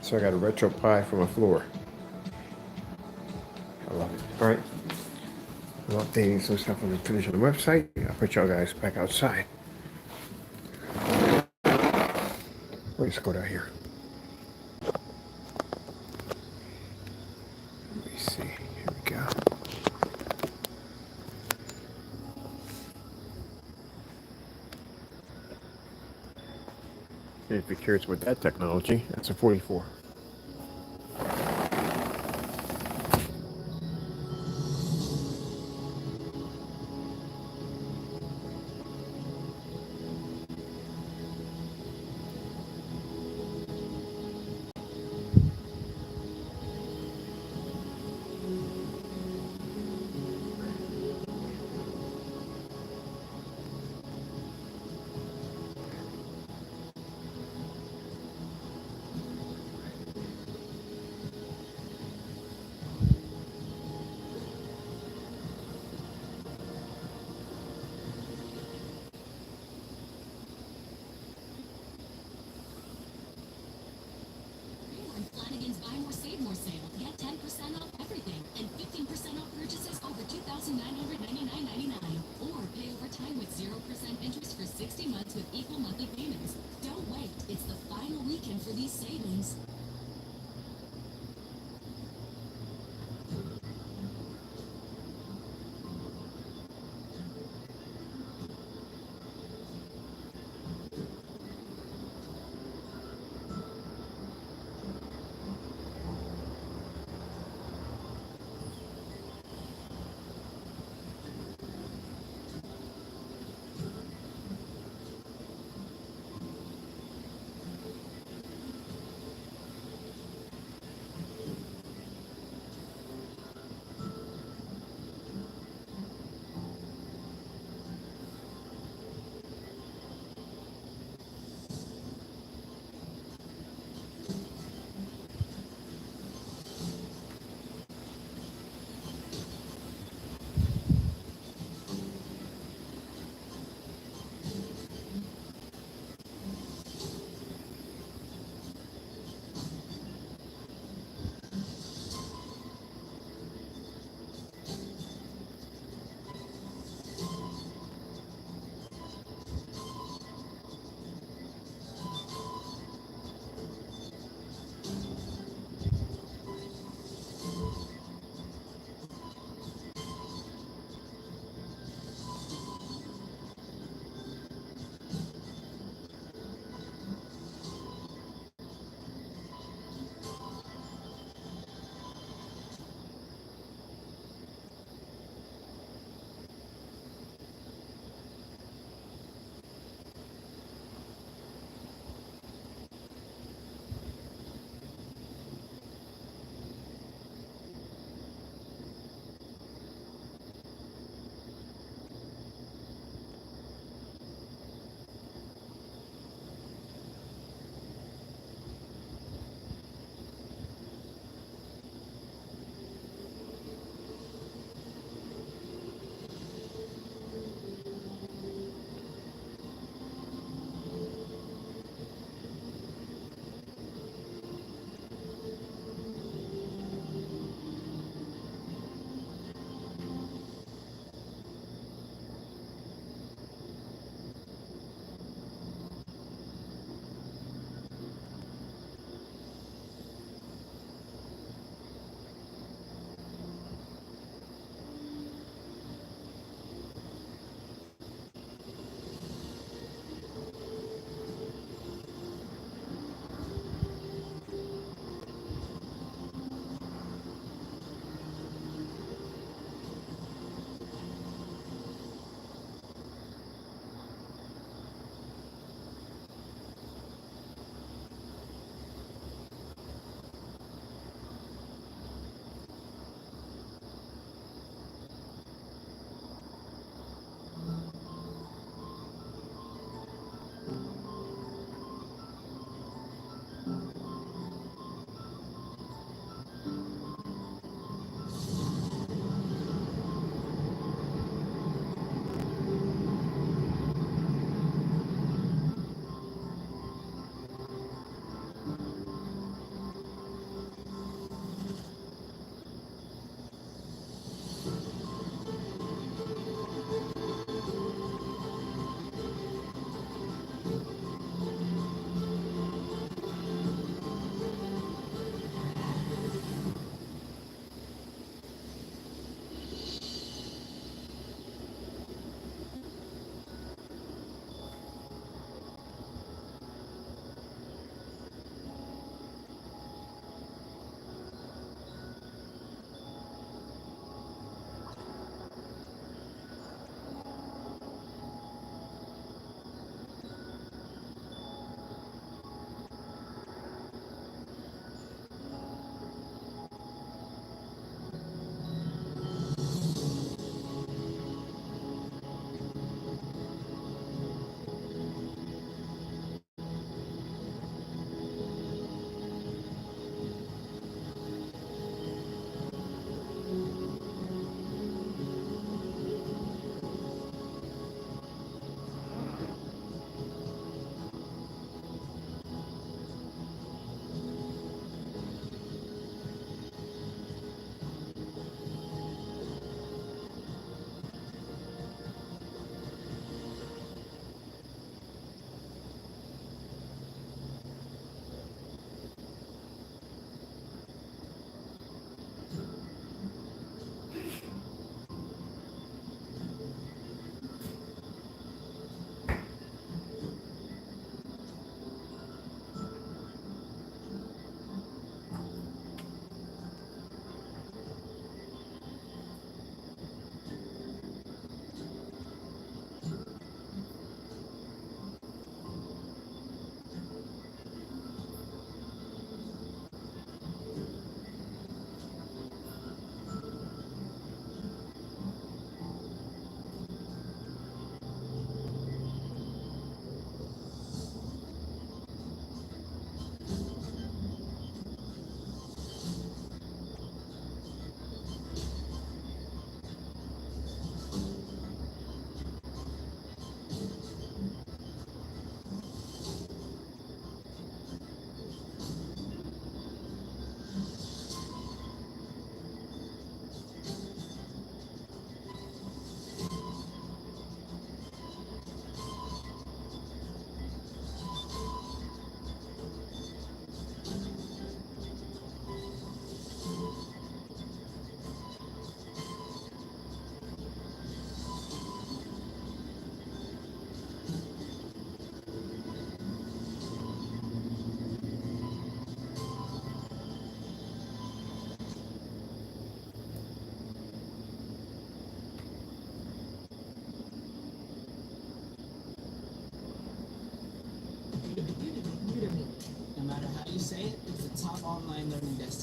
So I got a RetroPie for my floor. I love it. All right. I'm updating some stuff on the finish on the website. I'll put y'all guys back outside. Let's go down here. Let me see. Here we go. If you're curious about that technology, that's a 44.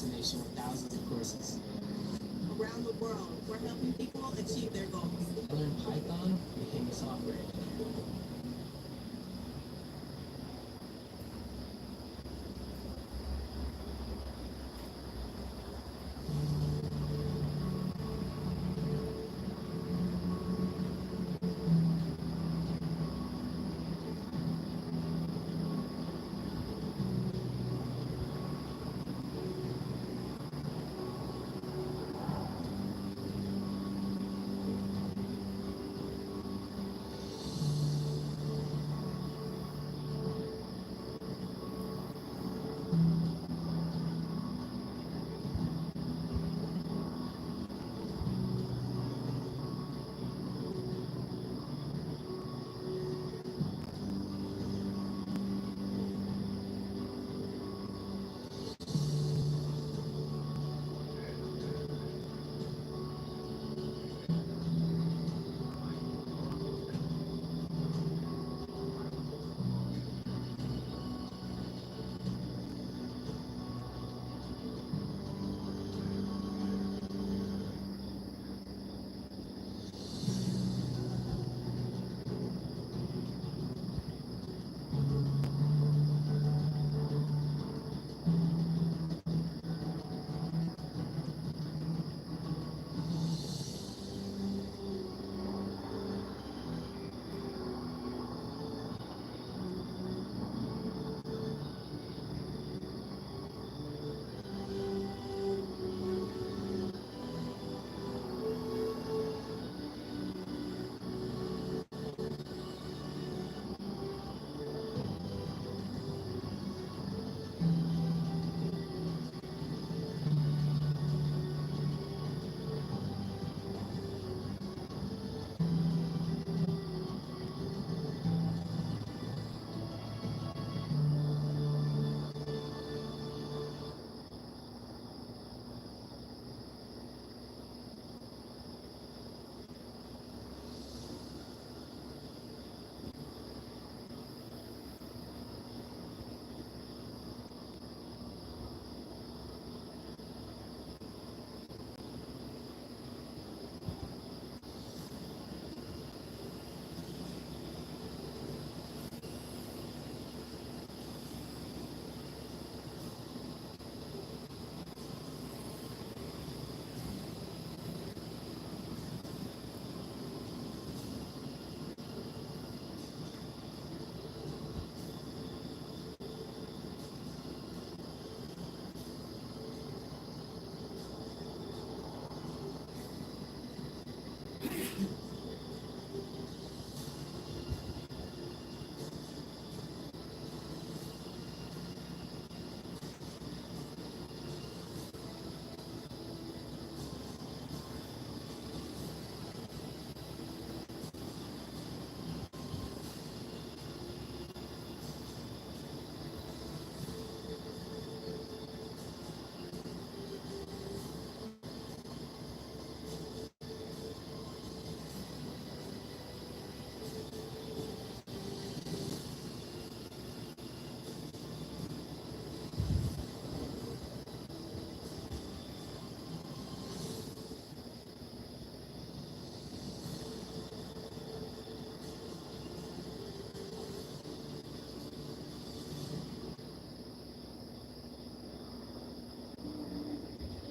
destination with thousands of courses. Around the world, we're helping people achieve their goals. I learned Python, became a software engineer.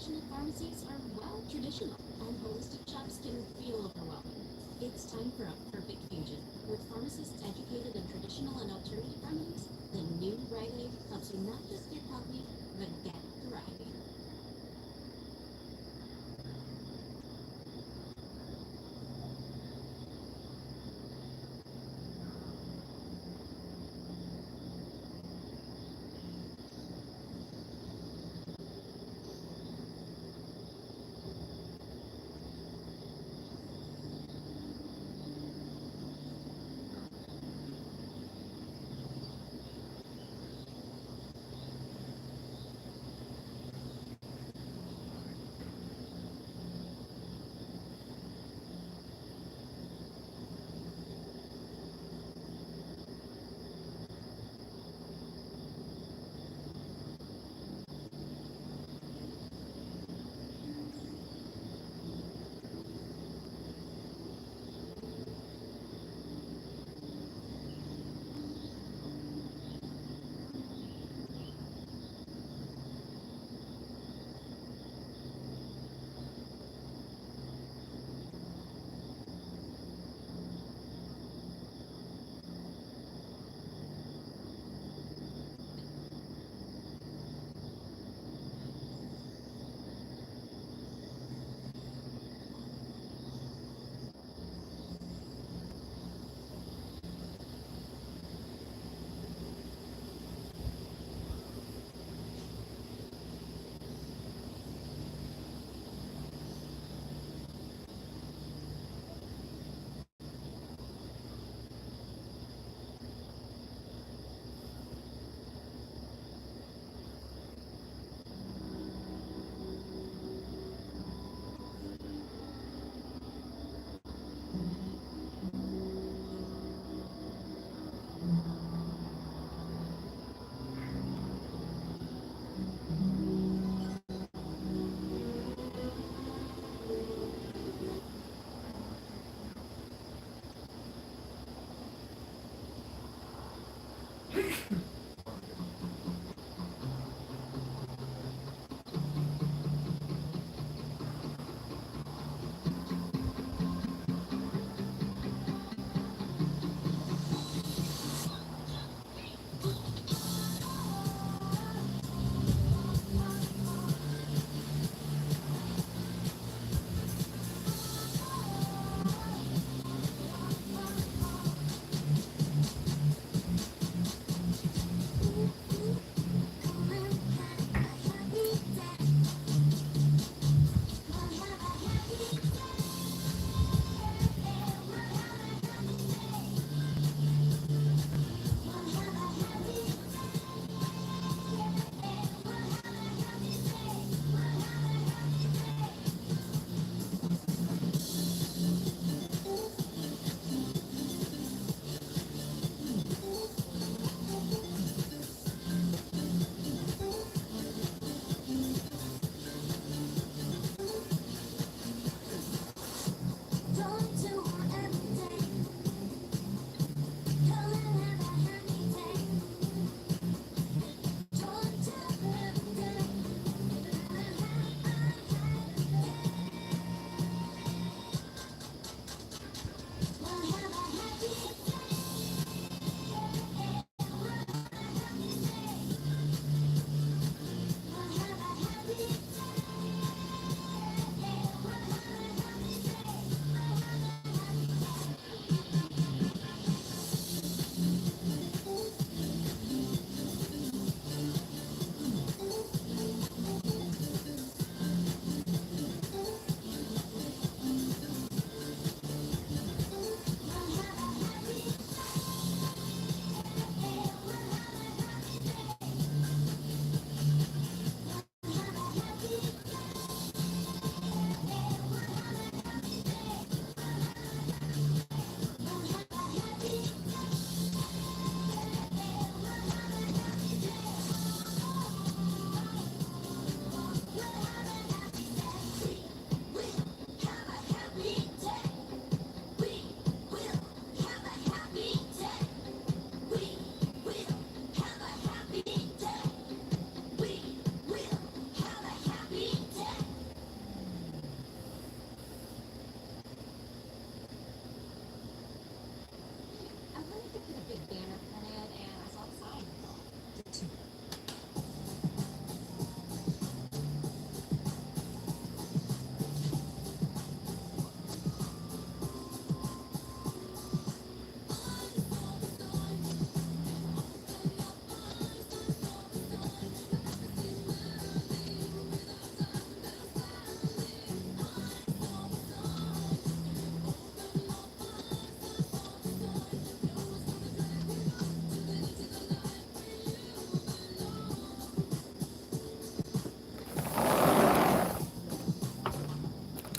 Traditional pharmacies are, well, traditional, and holistic shops can feel overwhelming. It's time for a perfect fusion. With pharmacists educated in traditional and alternative remedies, the new Rite Aid helps you not just get healthy, but get thriving.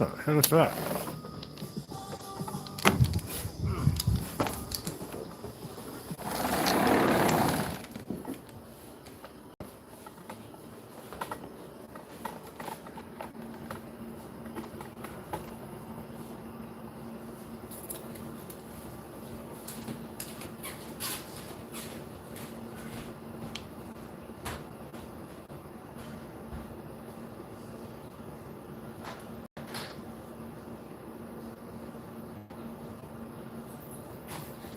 the hell is that?